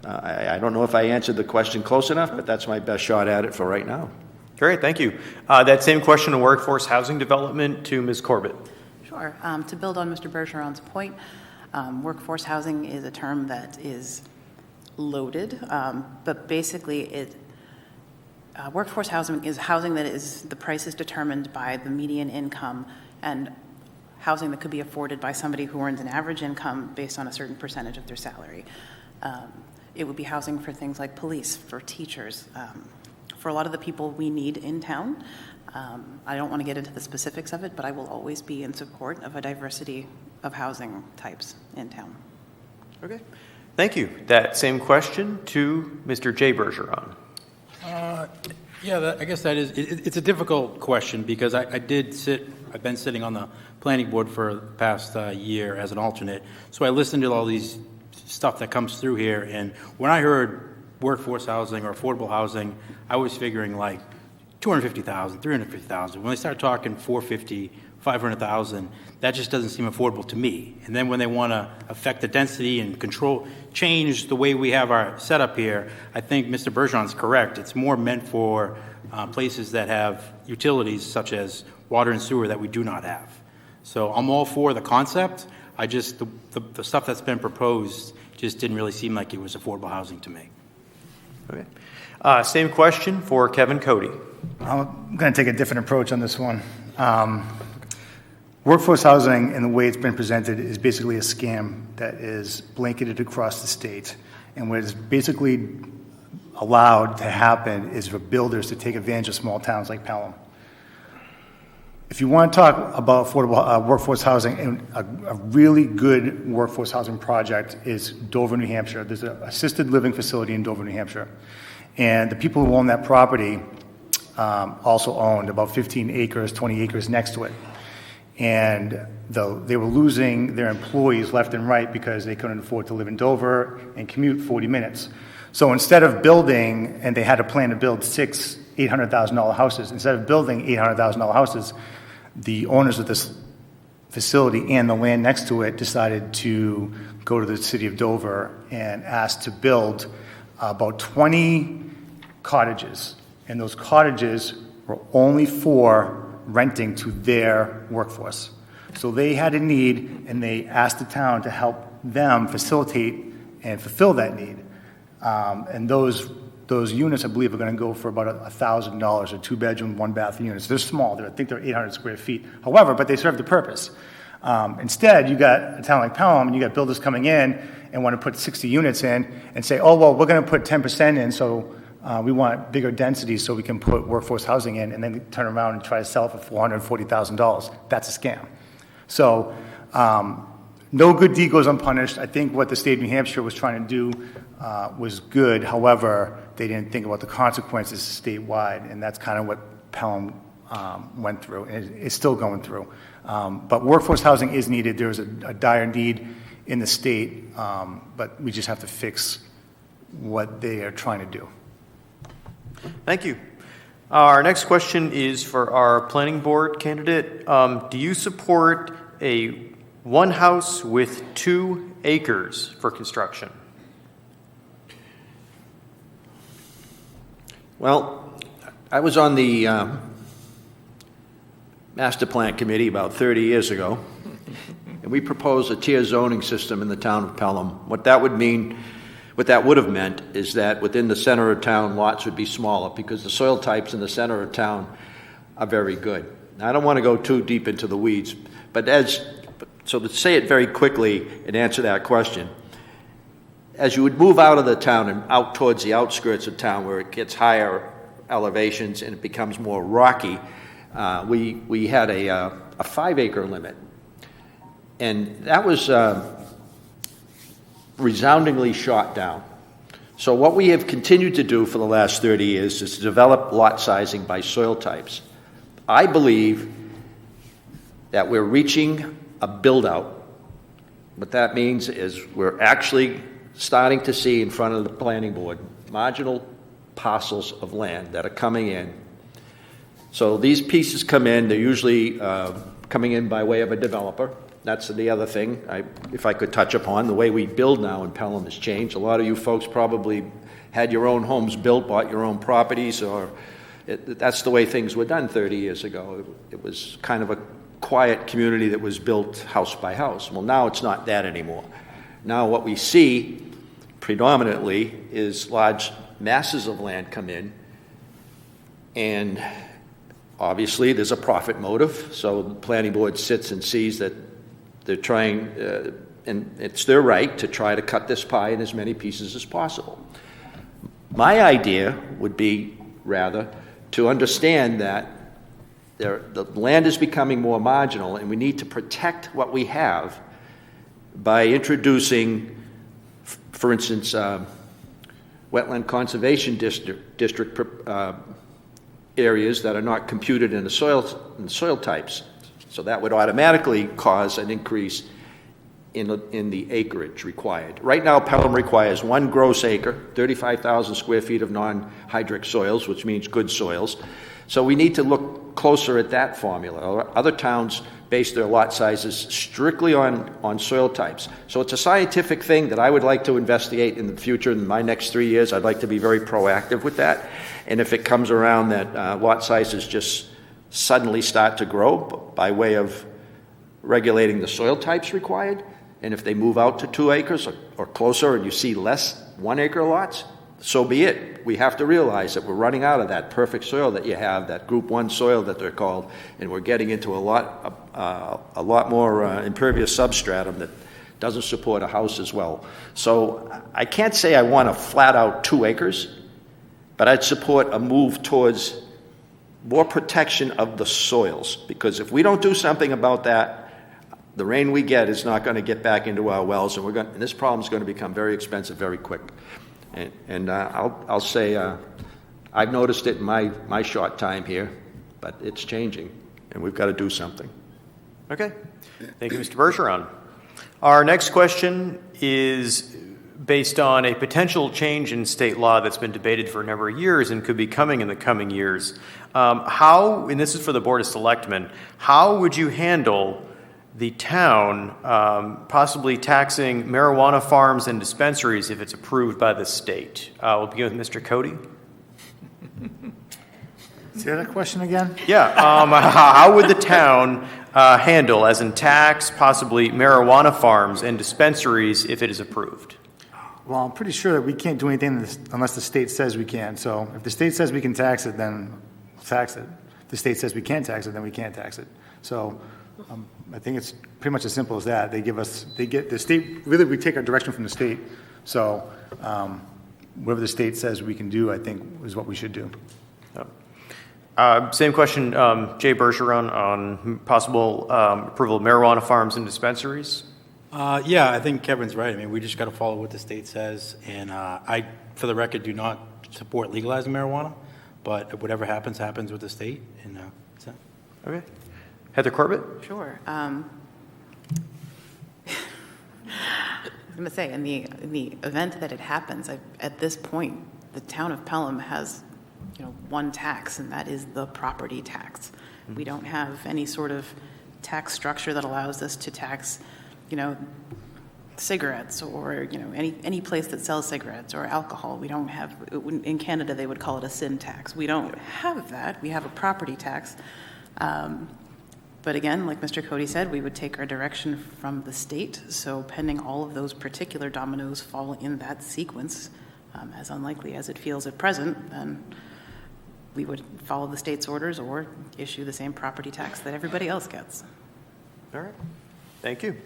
I don't know if I answered the question close enough, but that's my best shot at it for right now. Great, thank you. That same question on workforce housing development to Ms. Corbett. Sure. To build on Mr. Bergeron's point, workforce housing is a term that is loaded, but basically workforce housing is housing that the price is determined by the median income, and housing that could be afforded by somebody who earns an average income based on a certain percentage of their salary. It would be housing for things like police, for teachers, for a lot of the people we need in town. I don't want to get into the specifics of it, but I will always be in support of a diversity of housing types in town. Okay, thank you. That same question to Mr. J. Bergeron. I guess that is, it's a difficult question, because I've been sitting on the planning board for the past year as an alternate, so I listened to all these stuff that comes through here, and when I heard workforce housing or affordable housing, I was figuring like $250,000, $350,000. When they start talking $450,000, $500,000, that just doesn't seem affordable to me. And then when they want to affect the density and change the way we have our setup here, I think Mr. Bergeron's correct. It's more meant for places that have utilities such as water and sewer that we do not have. So I'm all for the concept. I just, the stuff that's been proposed just didn't really seem like it was affordable housing to me. Okay. Same question for Kevin Cody. I'm going to take a different approach on this one. Workforce housing and the way it's been presented is basically a scam that is blanketed across the state. And what is basically allowed to happen is for builders to take advantage of small towns like Pelham. If you want to talk about affordable workforce housing, and a really good workforce housing project is Dover, New Hampshire. There's an assisted living facility in Dover, New Hampshire. And the people who own that property also owned about 15 acres, 20 acres next to it. And they were losing their employees left and right because they couldn't afford to live in Dover and commute 40 minutes. So instead of building, and they had a plan to build $800,000 houses, instead of building $800,000 houses, the owners of this facility and the land next to it decided to go to the city of Dover and ask to build about 20 cottages. And those cottages were only for renting to their workforce. So they had a need, and they asked the town to help them facilitate and fulfill that need. And those units, I believe, are going to go for about $1,000, a two-bedroom, one-bath units. They're small. I think they're 800 square feet. However, but they serve the purpose. Instead, you got a town like Pelham, and you got builders coming in and want to put 60 units in and say, oh, well, we're going to put 10% in, so we want bigger densities so we can put workforce housing in, and then turn around and try to sell it for $440,000. That's a scam. So no good deed goes unpunished. I think what the state of New Hampshire was trying to do was good. However, they didn't think about the consequences statewide, and that's kind of what Pelham went through, and it's still going through. But workforce housing is needed. There's a dire need in the state, but we just have to fix what they are trying to do. Thank you. Our next question is for our planning board candidate. Do you support a one house with 2 acres for construction? Well, I was on the master plan committee about 30 years ago, and we proposed a tier zoning system in the town of Pelham. What that would have meant is that within the center of town, lots would be smaller because the soil types in the center of town are very good. Now, I don't want to go too deep into the weeds, but so to say it very quickly and answer that question, as you would move out of the town and out towards the outskirts of town where it gets higher elevations and it becomes more rocky, we had a 5-acre limit. And that was resoundingly shot down. So what we have continued to do for the last 30 years is to develop lot sizing by soil types. I believe that we're reaching a build-out. What that means is we're actually starting to see in front of the planning board marginal parcels of land that are coming in. So these pieces come in, they're usually coming in by way of a developer. That's the other thing, if I could touch upon, the way we build now in Pelham has changed. A lot of you folks probably had your own homes built, bought your own properties, or that's the way things were done 30 years ago. It was kind of a quiet community that was built house by house. Well, now it's not that anymore. Now what we see predominantly is large masses of land come in, and obviously there's a profit motive, so the planning board sits and sees that they're trying, and it's their right to try to cut this pie in as many pieces as possible. My idea would be, rather, to understand that the land is becoming more marginal, and we need to protect what we have by introducing, for instance, wetland conservation district areas that are not computed in the soil types. So that would automatically cause an increase in the acreage required. Right now, Pelham requires 1 gross acre, 35,000 square feet of non-hydric soils, which means good soils. So we need to look closer at that formula. Other towns base their lot sizes strictly on soil types. So it's a scientific thing that I would like to investigate in the future. In my next 3 years, I'd like to be very proactive with that. And if it comes around that lot sizes just suddenly start to grow by way of regulating the soil types required, and if they move out to 2 acres or closer and you see less 1 acre lots, so be it. We have to realize that we're running out of that perfect soil that you have, that group 1 soil that they're called, and we're getting into a lot more impervious substratum that doesn't support a house as well. So I can't say I want a flat out 2 acres, but I'd support a move towards more protection of the soils, because if we don't do something about that, the rain we get is not going to get back into our wells, and this problem is going to become very expensive very quick. And I'll say I've noticed it in my short time here, but it's changing, and we've got to do something. Okay. Thank you, Mr. Bergeron. Our next question is based on a potential change in state law that's been debated for a number of years and could be coming in the coming years. How, and this is for the Board of Selectmen, how would you handle the town possibly taxing marijuana farms and dispensaries if it's approved by the state? We'll begin with Mr. Cody. Say that question again? Yeah. How would the town handle, as in tax, possibly marijuana farms and dispensaries if it is approved? Well, I'm pretty sure that we can't do anything unless the state says we can. So if the state says we can tax it, then we'll tax it. If the state says we can't tax it, then we can't tax it. So I think it's pretty much as simple as that. The state, really we take our direction from the state. So whatever the state says we can do, I think is what we should do. Same question, Jay Bergeron, on possible approval of marijuana farms and dispensaries. Yeah, I think Kevin's right. I mean, we just got to follow what the state says. And I, for the record, do not support legalizing marijuana, but whatever happens, happens with the state. And so. Okay. Heather Corbett? Sure. I'm going to say, in the event that it happens, at this point, the town of Pelham has, one tax, and that is the property tax. Mm-hmm. We don't have any sort of tax structure that allows us to tax, cigarettes or, any place that sells cigarettes or alcohol. We don't have, in Canada, they would call it a sin tax. We don't have that. We have a property tax. But again, like Mr. Cody said, we would take our direction from the state. So pending all of those particular dominoes fall in that sequence, as unlikely as it feels at present, then we would follow the state's orders or issue the same property tax that everybody else gets. All right. Thank you.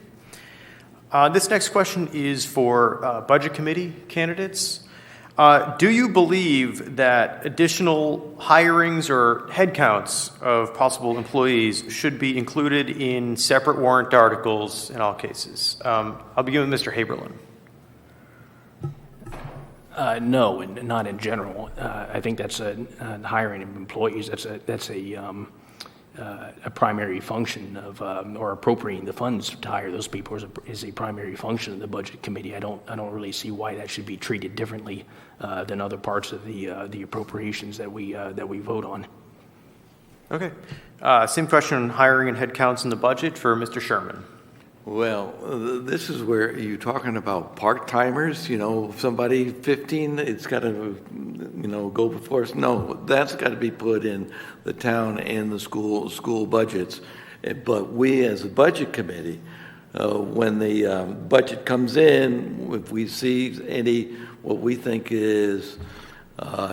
This next question is for Budget Committee candidates. Do you believe that additional hirings or headcounts of possible employees should be included in separate warrant articles in all cases? I'll begin with Mr. Haberlin. No, and not in general. I think that's hiring of employees. That's a primary function of or appropriating the funds to hire those people is a primary function of the Budget Committee. I don't really see why that should be treated differently than other parts of the appropriations that we vote on. Okay. Same question on hiring and headcounts in the budget for Mr. Sherman. Well, this is where you're talking about part-timers, somebody 15, it's got to, go before us. No, that's got to be put in the town and the school budgets. But we as a budget committee, when the budget comes in, if we see what we think is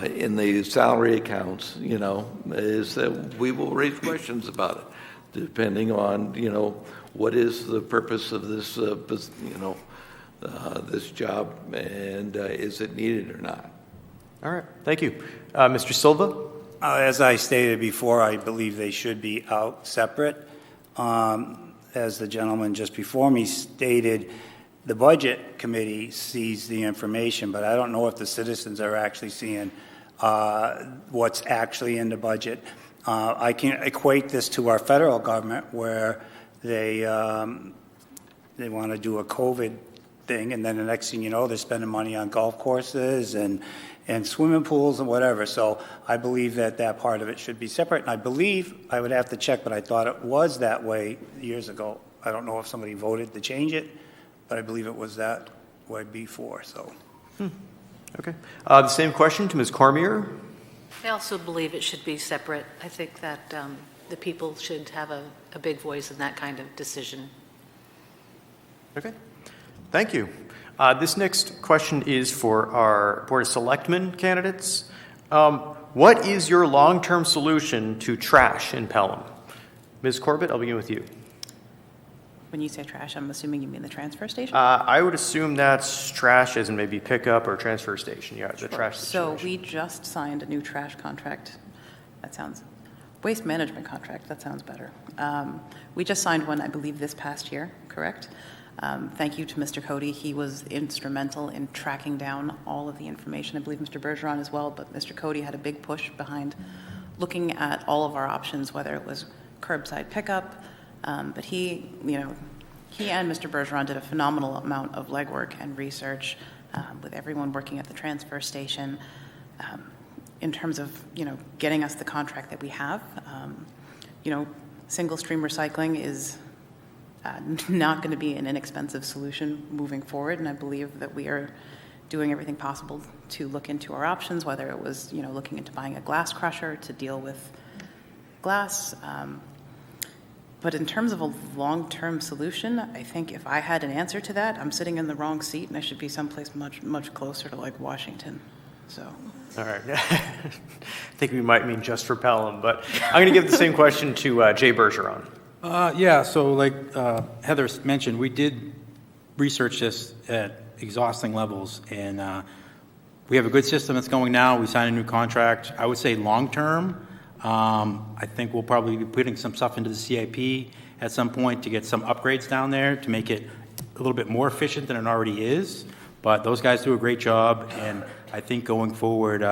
in the salary accounts, is that we will raise questions about it, depending on, what is the purpose of this, this job, and is it needed or not? All right. Thank you. Mr. Silva? As I stated before, I believe they should be out separate. As the gentleman just before me stated, the Budget Committee sees the information, but I don't know if the citizens are actually seeing what's actually in the budget. I can equate this to our federal government, where they want to do a COVID thing, and then the next thing you know, they're spending money on golf courses and swimming pools and whatever. So I believe that part of it should be separate. And I believe, I would have to check, but I thought it was that way years ago. I don't know if somebody voted to change it, but I believe it was that way before, so. Okay. The same question to Ms. Cormier. I also believe it should be separate. I think that the people should have a big voice in that kind of decision. Okay. Thank you. This next question is for our Board of Selectmen candidates. What is your long-term solution to trash in Pelham? Ms. Corbett, I'll begin with you. When you say trash, I'm assuming you mean the transfer station? I would assume that's trash as in maybe pickup or transfer station. Yeah, the trash situation. So we just signed a new trash contract. That sounds, waste management contract, that sounds better. We just signed one, I believe, this past year, correct? Thank you to Mr. Cody. He was instrumental in tracking down all of the information. I believe Mr. Bergeron as well, but Mr. Cody had a big push behind looking at all of our options, whether it was curbside pickup, but he and Mr. Bergeron did a phenomenal amount of legwork and research with everyone working at the transfer station in terms of, getting us the contract that we have. Single stream recycling is not going to be an inexpensive solution moving forward, and I believe that we are doing everything possible to look into our options, whether it was, looking into buying a glass crusher to deal with glass. But in terms of a long-term solution, I think if I had an answer to that, I'm sitting in the wrong seat, and I should be someplace much, much closer to like Washington. So. All right. I think we might mean just for Pelham, but I'm going to give the same question to Jay Bergeron. So like Heather mentioned, we did research this at exhausting levels, and we have a good system that's going now. We signed a new contract. I would say long-term, I think we'll probably be putting some stuff into the CIP at some point to get some upgrades down there to make it a little bit more efficient than it already is. But those guys do a great job, and I think going forward,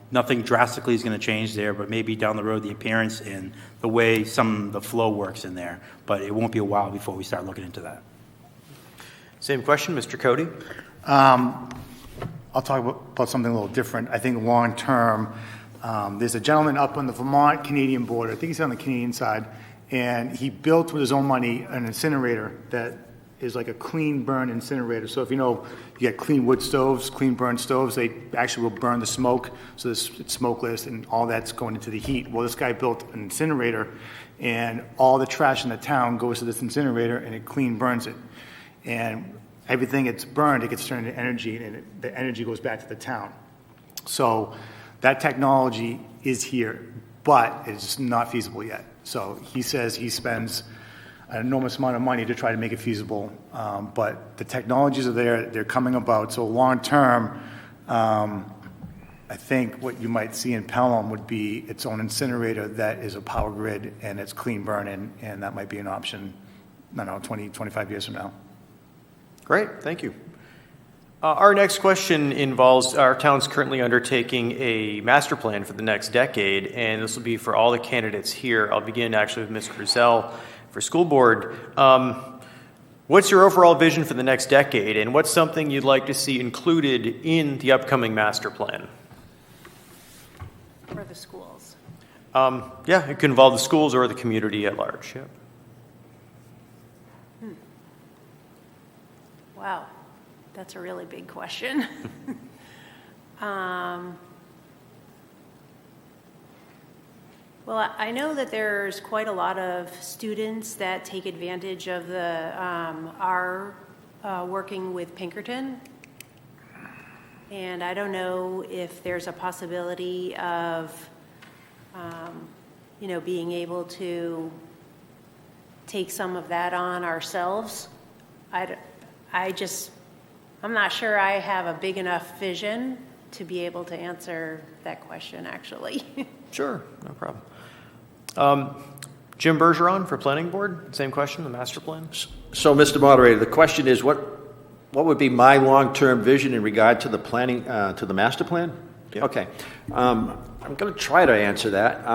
nothing drastically is going to change there, but maybe down the road the appearance and the way some of the flow works in there. But it won't be a while before we start looking into that. Same question, Mr. Cody. I'll talk about something a little different. I think long term, there's a gentleman up on the Vermont-Canadian border, I think he's on the Canadian side, and he built with his own money an incinerator that is like a clean burn incinerator. So if you get clean wood stoves, clean burn stoves, they actually will burn the smoke, so it's smokeless and all that's going into the heat. Well, this guy built an incinerator, and all the trash in the town goes to this incinerator and it clean burns it. And everything it's burned, it gets turned into energy, and the energy goes back to the town. So that technology is here, but it's not feasible yet. So he says he spends an enormous amount of money to try to make it feasible, but the technologies are there, they're coming about. So long term, I think what you might see in Pelham would be its own incinerator that is a power grid and it's clean burning, and that might be an option, 20, 25 years from now. Great, thank you. Our next question involves our town's currently undertaking a master plan for the next decade, and this will be for all the candidates here. I'll begin actually with Ms. Cruzel for school board. What's your overall vision for the next decade, and what's something you'd like to see included in the upcoming master plan? For the schools. It can involve the schools or the community at large. Yeah. Wow, that's a really big question. Well, I know that there's quite a lot of students that take advantage of our working with Pinkerton. And I don't know if there's a possibility of, being able to take some of that on ourselves. I'm not sure I have a big enough vision to be able to answer that question, actually. Sure, no problem. Jim Bergeron for Planning Board, same question, the master plan. So, Mr. Moderator, the question is, what would be my long-term vision in regard to the planning, to the master plan? Yeah. Okay. I'm going to try to answer that.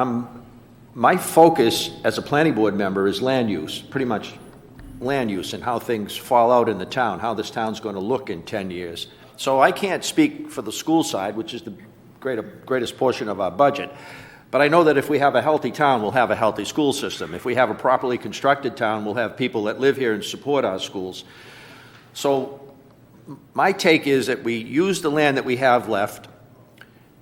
My focus as a planning board member is land use, pretty much land use and how things fall out in the town, how this town's going to look in 10 years. So I can't speak for the school side, which is the greatest portion of our budget. But I know that if we have a healthy town, we'll have a healthy school system. If we have a properly constructed town, we'll have people that live here and support our schools. So my take is that we use the land that we have left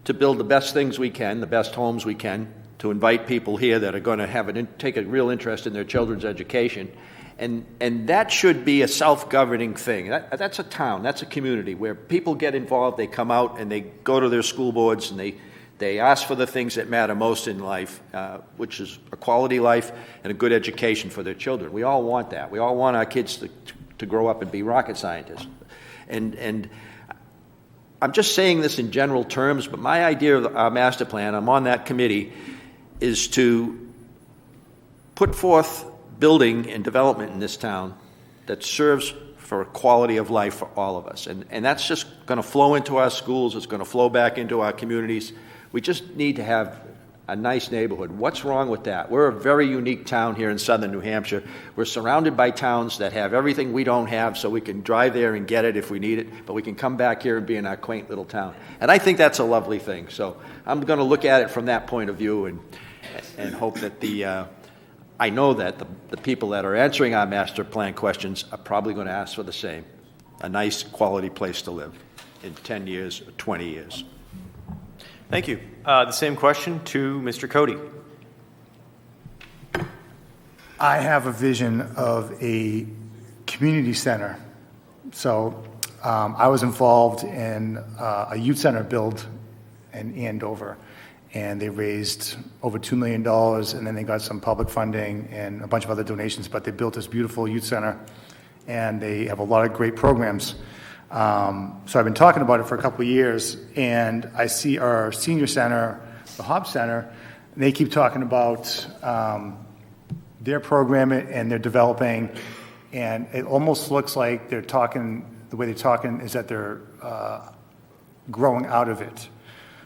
to build the best things we can, the best homes we can, to invite people here that are going to take a real interest in their children's education. And that should be a self-governing thing. That's a town, that's a community where people get involved, they come out and they go to their school boards and they ask for the things that matter most in life, which is a quality life and a good education for their children. We all want that. We all want our kids to grow up and be rocket scientists. And I'm just saying this in general terms, but my idea of our master plan, I'm on that committee, is to put forth building and development in this town that serves for quality of life for all of us. And that's just going to flow into our schools. It's going to flow back into our communities. We just need to have a nice neighborhood. What's wrong with that? We're a very unique town here in southern New Hampshire. We're surrounded by towns that have everything we don't have, so we can drive there and get it if we need it, but we can come back here and be in our quaint little town. And I think that's a lovely thing. So I'm going to look at it from that point of view and hope that I know that the people that are answering our master plan questions are probably going to ask for the same, a nice quality place to live in 10 years or 20 years. Thank you. The same question to Mr. Cody. I have a vision of a community center. So I was involved in a youth center build in Andover, and they raised over $2 million, and then they got some public funding and a bunch of other donations, but they built this beautiful youth center, and they have a lot of great programs. So I've been talking about it for a couple of years, and I see our senior center, the Hobbs Center, and they keep talking about their program and they're developing, and it almost looks like they're talking, the way they're talking is that they're growing out of it.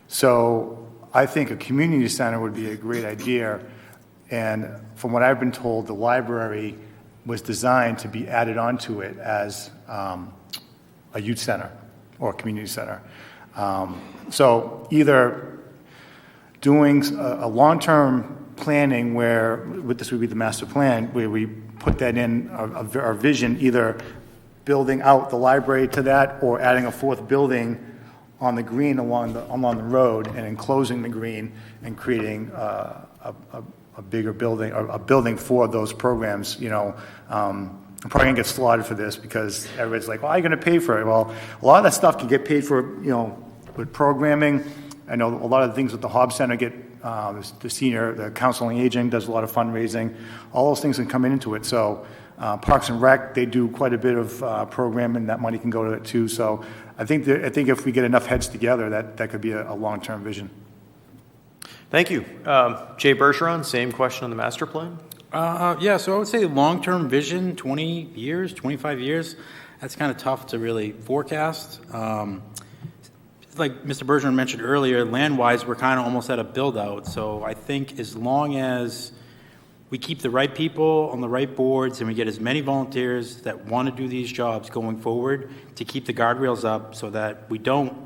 So I think a community center would be a great idea, and from what I've been told, the library was designed to be added onto it as a youth center or a community center. So either doing a long-term planning where, this would be the master plan, where we put that in our vision, either building out the library to that or adding a fourth building on the green along the road and enclosing the green and creating a bigger building, or a building for those programs. I'm probably going to get slaughtered for this because everybody's like, well, how are you going to pay for it? Well, a lot of that stuff can get paid for, with programming. I know a lot of the things with the Hobbs Center get, the Council on Aging does a lot of fundraising. All those things can come into it. So Parks and Rec, they do quite a bit of programming. That money can go to it too. So I think if we get enough heads together, that could be a long-term vision. Thank you. Jay Bergeron, same question on the master plan. Yeah, so I would say long-term vision, 20 years, 25 years, that's kind of tough to really forecast. Like Mr. Bergeron mentioned earlier, land-wise, we're kind of almost at a build-out. So I think as long as we keep the right people on the right boards and we get as many volunteers that want to do these jobs going forward to keep the guardrails up so that we don't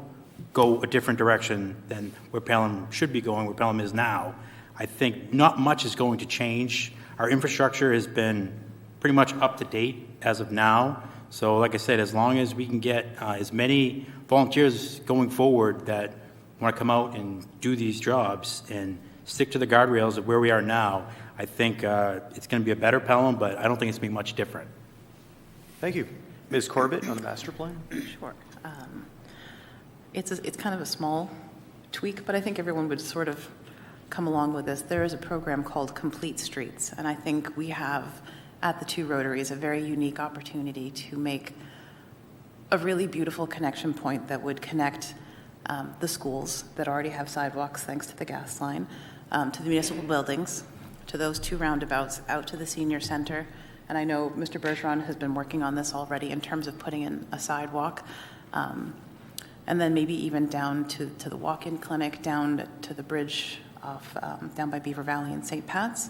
go a different direction than where Pelham should be going, where Pelham is now, I think not much is going to change. Our infrastructure has been pretty much up to date as of now. So like I said, as long as we can get as many volunteers going forward that want to come out and do these jobs and stick to the guardrails of where we are now, I think it's going to be a better Pelham, but I don't think it's going to be much different. Thank you. Ms. Corbett on the master plan? Sure. It's kind of a small tweak, but I think everyone would sort of come along with this. There is a program called Complete Streets, and I think we have at the two Rotaries a very unique opportunity to make a really beautiful connection point that would connect the schools that already have sidewalks thanks to the gas line, to the municipal buildings, to those two roundabouts, out to the senior center. And I know Mr. Bergeron has been working on this already in terms of putting in a sidewalk. And then maybe even down to the walk-in clinic, down to the bridge off, down by Beaver Valley and St. Pat's.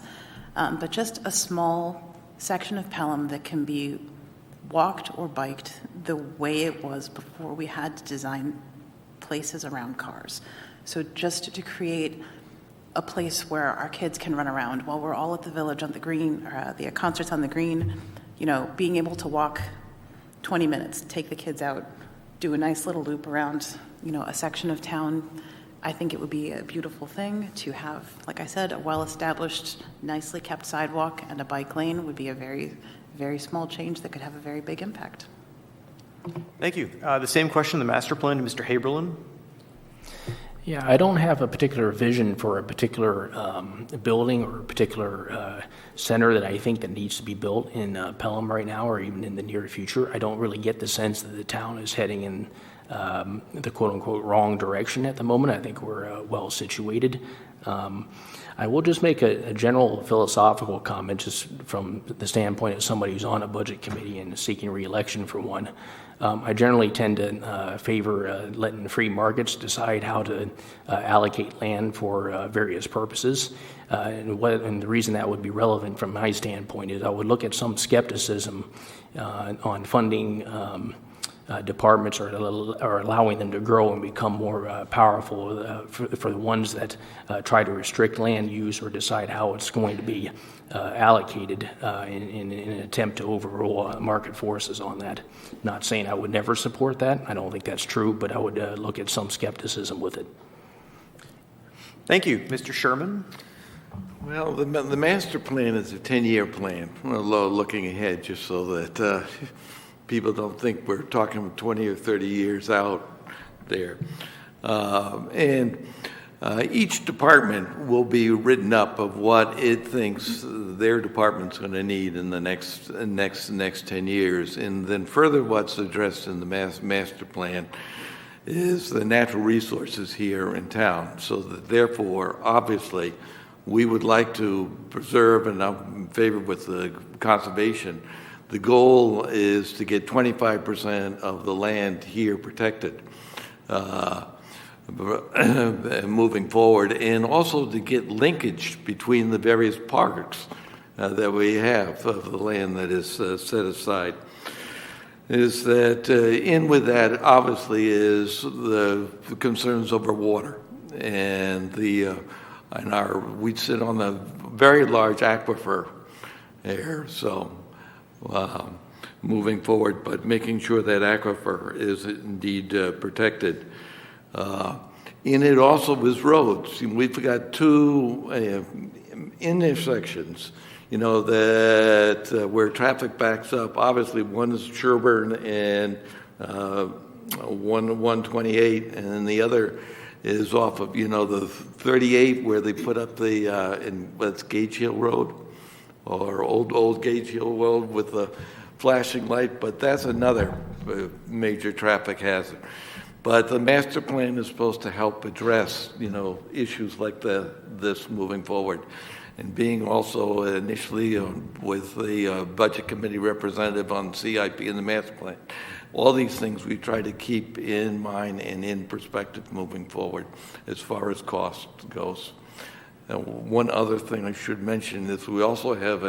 But just a small section of Pelham that can be walked or biked the way it was before we had to design places around cars. So just to create a place where our kids can run around while we're all at the village on the green, or the concerts on the green, you know, being able to walk 20 minutes, take the kids out, do a nice little loop around, you know, a section of town. I think it would be a beautiful thing to have, like I said, a well-established, nicely kept sidewalk and a bike lane would be a very, very small change that could have a very big impact. Thank you. The same question, the master plan, to Mr. Haberlin. Yeah, I don't have a particular vision for a particular building or a particular center that I think that needs to be built in Pelham right now or even in the near future. I don't really get the sense that the town is heading in the quote-unquote wrong direction at the moment. I think we're well situated. I will just make a general philosophical comment just from the standpoint of somebody who's on a budget committee and seeking re-election for one. I generally tend to favor letting free markets decide how to allocate land for various purposes. And the reason that would be relevant from my standpoint is I would look at some skepticism on funding departments or allowing them to grow and become more powerful for the ones that try to restrict land use or decide how it's going to be allocated in an attempt to overrule market forces on that. Not saying I would never support that. I don't think that's true, but I would look at some skepticism with it. Thank you. Mr. Sherman? Well, the master plan is a 10-year plan, looking ahead, just so that people don't think we're talking 20 or 30 years out there. Each department will be written up of what it thinks their department's going to need in the next 10 years. And then further, what's addressed in the master plan is the natural resources here in town. So that therefore, obviously, we would like to preserve, and I'm in favor with the conservation. The goal is to get 25% of the land here protected moving forward, and also to get linkage between the various parks that we have of the land that is set aside. Is that in with that obviously is the concerns over water and we sit on a very large aquifer there, so moving forward, but making sure that aquifer is indeed protected. In it also is roads. We've got two intersections, that where traffic backs up. Obviously, one is Sherburne and 128, and then the other is off of, the 38 where they put up what's Gage Hill Road or old Gage Hill Road with the flashing light, but that's another major traffic hazard. But the master plan is supposed to help address, issues like this moving forward. And being also initially with the budget committee representative on CIP and the master plan, all these things we try to keep in mind and in perspective moving forward as far as cost goes. One other thing I should mention is we also have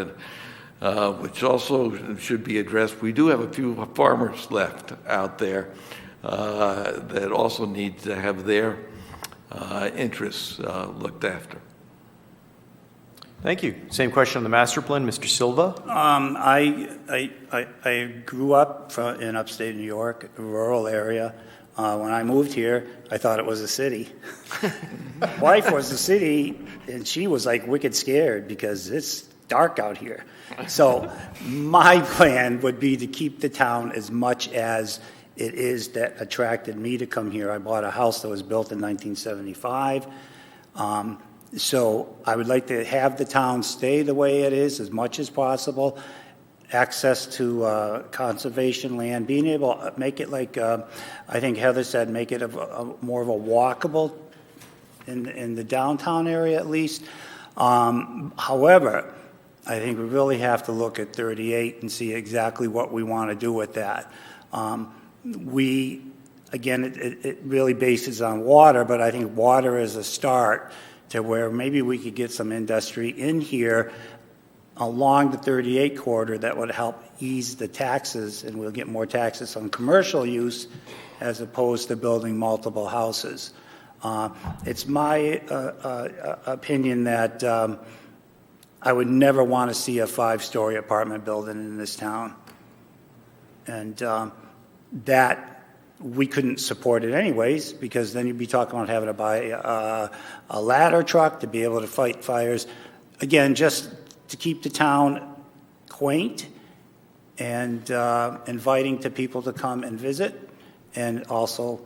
which also should be addressed. We do have a few farmers left out there that also need to have their interests looked after. Thank you. Same question on the master plan, Mr. Silva. I grew up in upstate New York, a rural area. When I moved here, I thought it was a city. Wife was a city, and she was like wicked scared because it's dark out here. So my plan would be to keep the town as much as it is that attracted me to come here. I bought a house that was built in 1975. So I would like to have the town stay the way it is as much as possible. Access to conservation land, being able to make it like, I think Heather said, make it more of a walkable in the downtown area at least. However, I think we really have to look at 38 and see exactly what we want to do with that. It really bases on water, but I think water is a start to where maybe we could get some industry in here along the 38 corridor that would help ease the taxes, and we'll get more taxes on commercial use as opposed to building multiple houses. It's my opinion that I would never want to see a 5-story apartment building in this town. And that we couldn't support it anyways, because then you'd be talking about having to buy a ladder truck to be able to fight fires. Again, just to keep the town quaint and inviting to people to come and visit, and also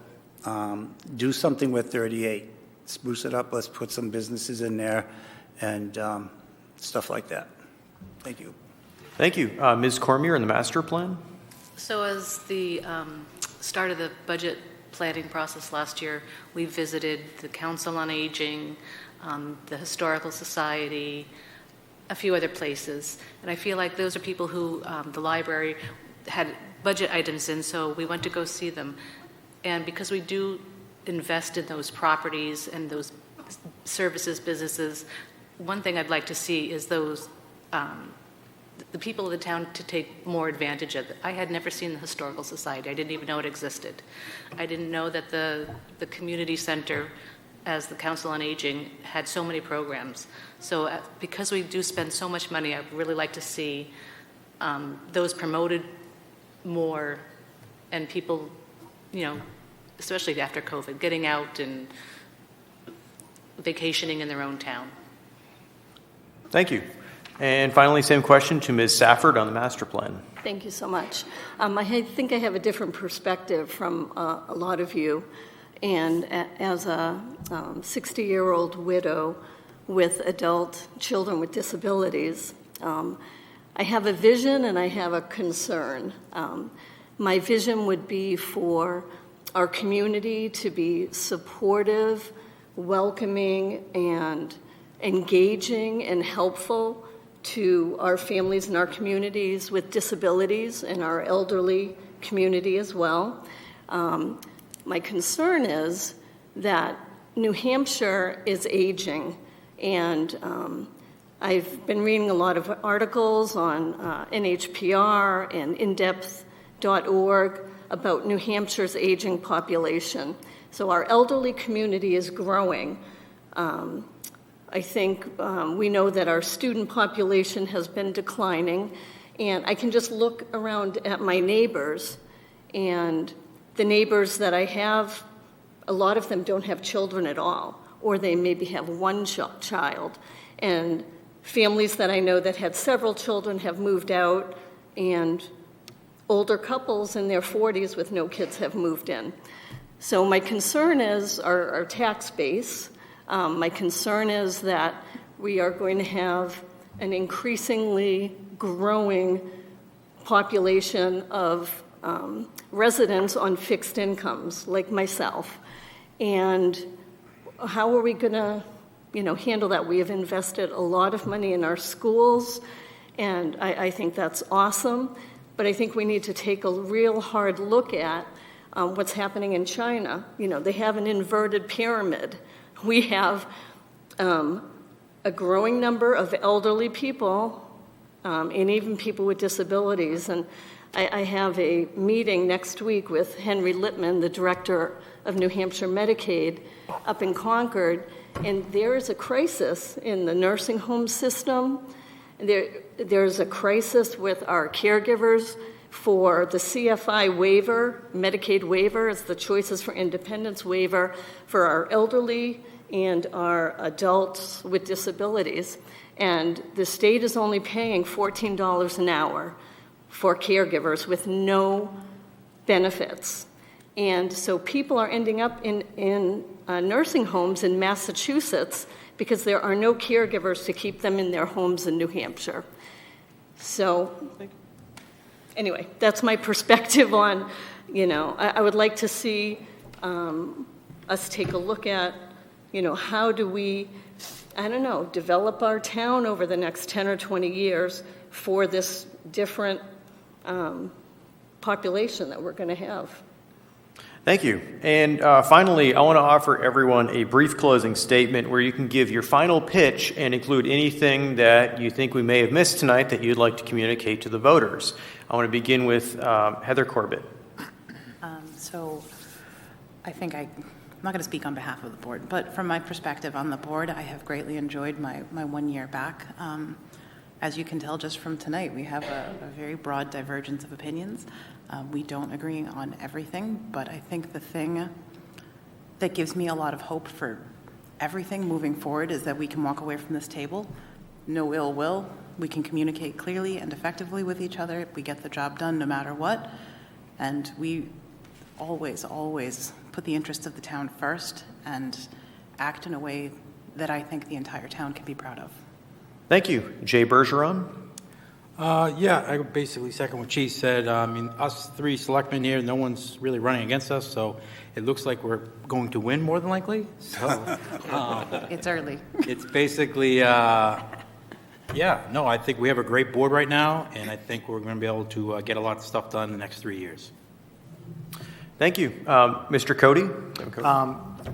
do something with 38. Spruce it up, let's put some businesses in there, and stuff like that. Thank you. Thank you. Ms. Cormier in the master plan? So as the start of the budget planning process last year, we visited the Council on Aging, the Historical Society, a few other places. And I feel like those are people who the library had budget items in, so we went to go see them. And because we do invest in those properties and those services, businesses, one thing I'd like to see is those the people of the town to take more advantage of it. I had never seen the Historical Society. I didn't even know it existed. I didn't know that the community center, as the Council on Aging, had so many programs. So because we do spend so much money, I'd really like to see those promoted more, and people, you know, especially after COVID, getting out and vacationing in their own town. Thank you. And finally, same question to Ms. Safford on the master plan. Thank you so much. I think I have a different perspective from a lot of you. And as a 60-year-old widow with adult children with disabilities, I have a vision and I have a concern. My vision would be for our community to be supportive, welcoming, and engaging and helpful to our families and our communities with disabilities and our elderly community as well. My concern is that New Hampshire is aging, and I've been reading a lot of articles on NHPR and indepth.org about New Hampshire's aging population. So our elderly community is growing. I think we know that our student population has been declining, and I can just look around at my neighbors, and the neighbors that I have, a lot of them don't have children at all, or they maybe have one child. And families that I know that had several children have moved out, and older couples in their 40s with no kids have moved in. So my concern is our tax base. My concern is that we are going to have an increasingly growing population of residents on fixed incomes, like myself. And how are we going to, handle that? We have invested a lot of money in our schools, and I think that's awesome. But I think we need to take a real hard look at what's happening in China. They have an inverted pyramid. We have a growing number of elderly people and even people with disabilities. And I have a meeting next week with Henry Littman, the director of New Hampshire Medicaid, up in Concord. And there is a crisis in the nursing home system. There's a crisis with our caregivers for the CFI waiver, Medicaid waiver. It's the Choices for Independence waiver for our elderly and our adults with disabilities. And the state is only paying $14 an hour for caregivers with no benefits. And so people are ending up in nursing homes in Massachusetts because there are no caregivers to keep them in their homes in New Hampshire. So anyway, that's my perspective on, I would like to see us take a look at, how do we, develop our town over the next 10 or 20 years for this different population that we're going to have. Thank you. And finally, I want to offer everyone a brief closing statement where you can give your final pitch and include anything that you think we may have missed tonight that you'd like to communicate to the voters. I want to begin with Heather Corbett. So I think I'm not going to speak on behalf of the board, but from my perspective on the board, I have greatly enjoyed my 1 year back. As you can tell just from tonight, we have a very broad divergence of opinions. We don't agree on everything, but I think the thing that gives me a lot of hope for everything moving forward is that we can walk away from this table, no ill will. We can communicate clearly and effectively with each other. We get the job done no matter what. And we always, always put the interests of the town first and act in a way that I think the entire town can be proud of. Thank you. Jay Bergeron. Yeah, I would basically second what she said. I mean, us three selectmen here, no one's really running against us, so it looks like we're going to win more than likely. So It's early. it's basically, I think we have a great board right now, and I think we're going to be able to get a lot of stuff done in the next 3 years. Thank you. Mr. Cody?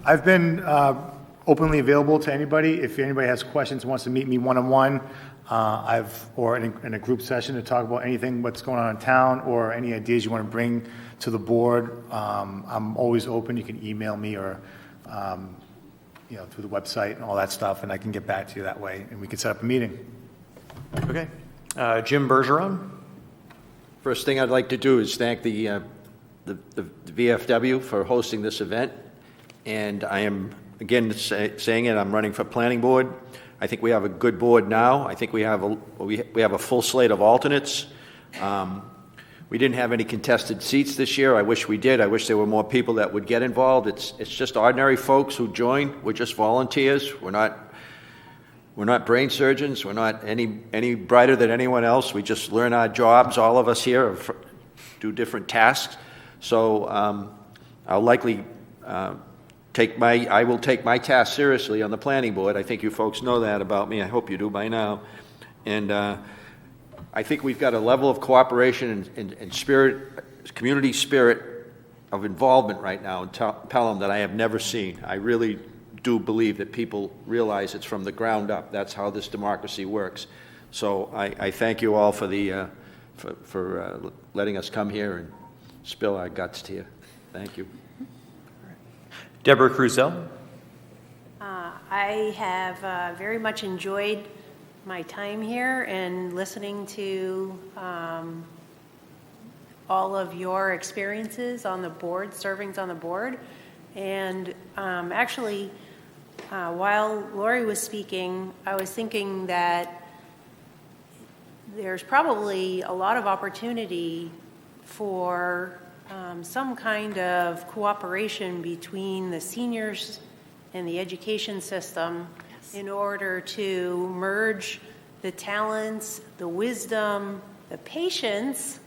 I've been openly available to anybody. If anybody has questions, wants to meet me one-on-one, or in a group session to talk about anything, what's going on in town, or any ideas you want to bring to the board, I'm always open. You can email me or, through the website and all that stuff, and I can get back to you that way, and we can set up a meeting. Okay. Jim Bergeron? First thing I'd like to do is thank the VFW for hosting this event, and I am, again, saying it, I'm running for planning board. I think we have a good board now. I think we have a full slate of alternates. We didn't have any contested seats this year. I wish we did. I wish there were more people that would get involved. It's just ordinary folks who join. We're just volunteers. We're not brain surgeons. We're not any brighter than anyone else. We just learn our jobs. All of us here do different tasks. So I'll likely I will take my task seriously on the planning board. I think you folks know that about me. I hope you do by now. And I think we've got a level of cooperation and spirit, community spirit of involvement right now in Pelham that I have never seen. I really do believe that people realize it's from the ground up. That's how this democracy works. So I thank you all for for letting us come here and spill our guts to you. Thank you. Deborah Cruzel. I have very much enjoyed my time here and listening to all of your experiences on the board, servings on the board. And actually, while Lori was speaking, I was thinking that there's probably a lot of opportunity for some kind of cooperation between the seniors and the education system in order to merge the talents, the wisdom, the patience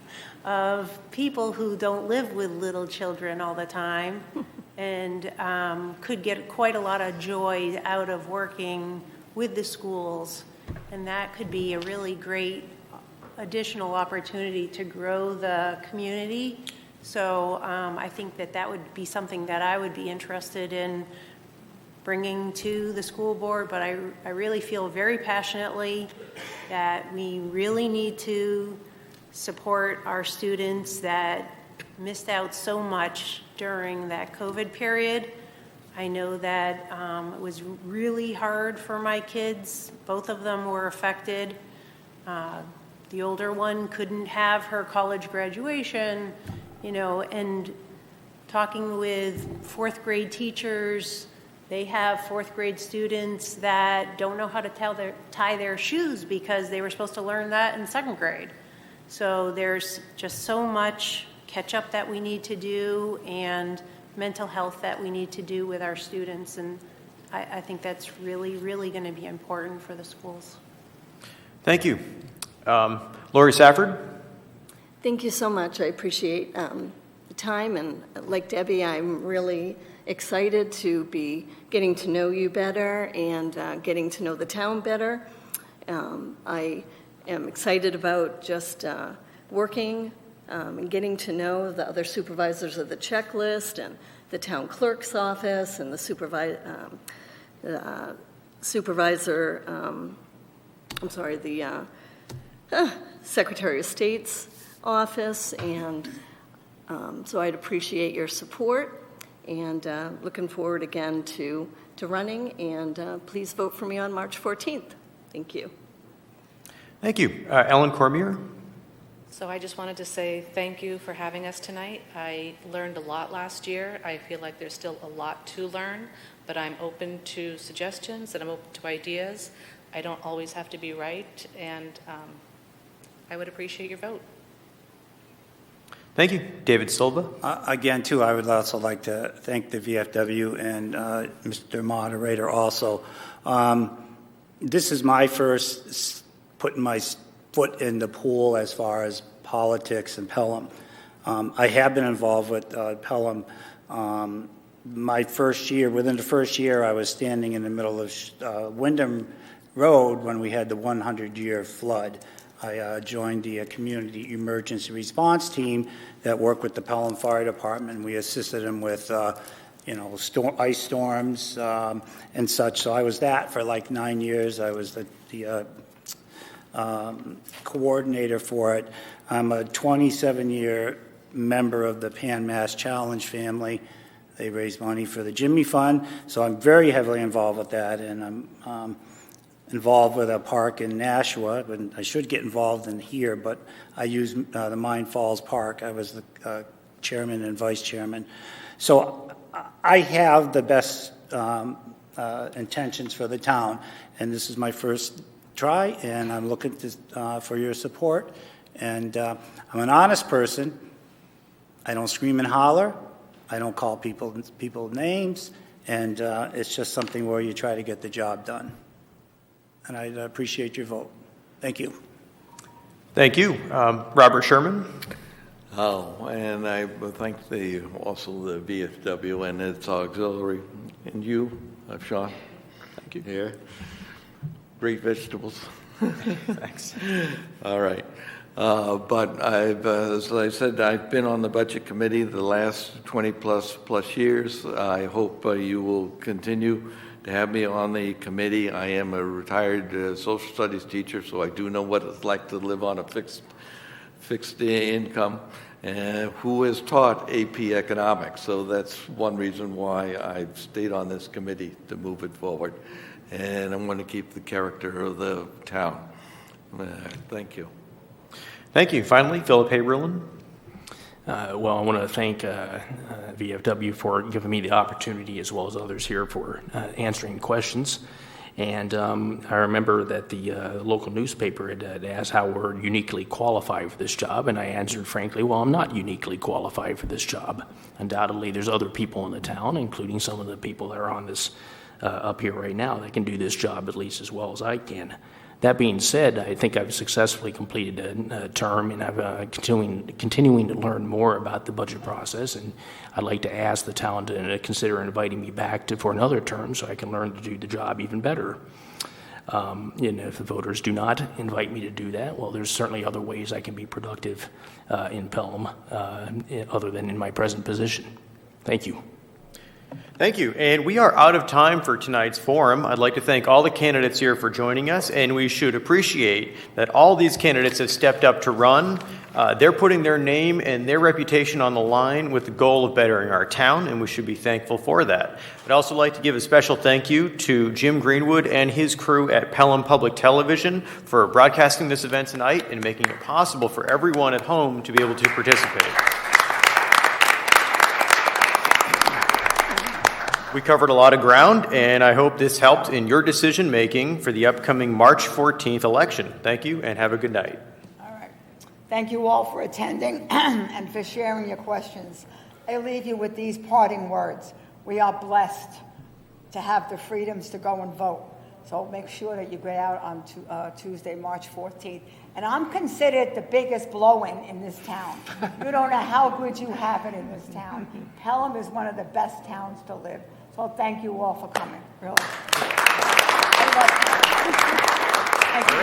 of people who don't live with little children all the time and could get quite a lot of joy out of working with the schools. And that could be a really great additional opportunity to grow the community. So I think that would be something that I would be interested in bringing to the school board, but I really feel very passionately that we really need to support our students that missed out so much during that COVID period. I know that it was really hard for my kids. Both of them were affected. The older one couldn't have her college graduation, and talking with fourth grade teachers, they have fourth grade students that don't know how to tie their shoes because they were supposed to learn that in second grade. So there's just so much catch up that we need to do and mental health that we need to do with our students. And I think that's really, really going to be important for the schools. Thank you. Lori Safford. Thank you so much. I appreciate the time, and like Debbie, I'm really excited to be getting to know you better and getting to know the town better. I am excited about just working and getting to know the other supervisors of the checklist and the town clerk's office and the Secretary of State's office, and so I'd appreciate your support, and looking forward again to running, and please vote for me on March 14th. Thank you. Thank you. Ellen Cormier? So I just wanted to say thank you for having us tonight. I learned a lot last year. I feel like there's still a lot to learn, but I'm open to suggestions and I'm open to ideas. I don't always have to be right, and I would appreciate your vote. Thank you. David Silva? Again, too, I would also like to thank the VFW and Mr. Moderator also. This is my first putting my foot in the pool as far as politics in Pelham. I have been involved with Pelham. My first year, within the first year, I was standing in the middle of Wyndham Road when we had the 100-year flood. I joined the community emergency response team that worked with the Pelham Fire Department. We assisted them with, ice storms and such. So I was that for like 9 years. I was the coordinator for it. I'm a 27-year member of the Pan Mass Challenge family. They raise money for the Jimmy Fund, so I'm very heavily involved with that, and I'm involved with a park in Nashua, and I should get involved in here, but I use the Mine Falls Park. I was the chairman and vice chairman. So I have the best intentions for the town, and this is my first try, and I'm looking for your support. And I'm an honest person. I don't scream and holler. I don't call people names, and it's just something where you try to get the job done. And I appreciate your vote. Thank you. Thank you. Robert Sherman? Oh, and I thank also the VFW and its auxiliary, and you, Sean. Thank you. Here. Great vegetables. Thanks. All right. But as I said, I've been on the budget committee the last 20 plus years. I hope you will continue to have me on the committee. I am a retired social studies teacher, so I do know what it's like to live on a fixed income, and who has taught AP economics. So that's one reason why I've stayed on this committee, to move it forward. And I'm going to keep the character of the town. Thank you. Thank you. Finally, Philip Haberlin. Well, I want to thank VFW for giving me the opportunity, as well as others here, for answering questions. And I remember that the local newspaper had asked how we're uniquely qualified for this job, and I answered frankly, well, I'm not uniquely qualified for this job. Undoubtedly, there's other people in the town, including some of the people that are on this up here right now, that can do this job at least as well as I can. That being said, I think I've successfully completed a term, and I'm continuing to learn more about the budget process, and I'd like to ask the town to consider inviting me back for another term so I can learn to do the job even better. And if the voters do not invite me to do that, well, there's certainly other ways I can be productive in Pelham other than in my present position. Thank you. Thank you. And we are out of time for tonight's forum. I'd like to thank all the candidates here for joining us, and we should appreciate that all these candidates have stepped up to run. They're putting their name and their reputation on the line with the goal of bettering our town, and we should be thankful for that. I'd also like to give a special thank you to Jim Greenwood and his crew at Pelham Public Television for broadcasting this event tonight and making it possible for everyone at home to be able to participate. We covered a lot of ground, and I hope this helped in your decision-making for the upcoming March 14th election. Thank you, and have a good night. All right. Thank you all for attending and for sharing your questions. I leave you with these parting words. We are blessed to have the freedoms to go and vote. So make sure that you get out on Tuesday, March 14th. And I'm considered the biggest blow-in in this town. You don't know how good you have it in this town. Pelham is one of the best towns to live. So thank you all for coming, really. Thank you.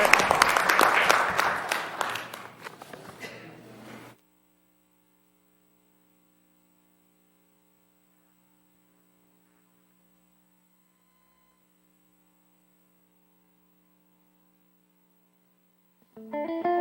you.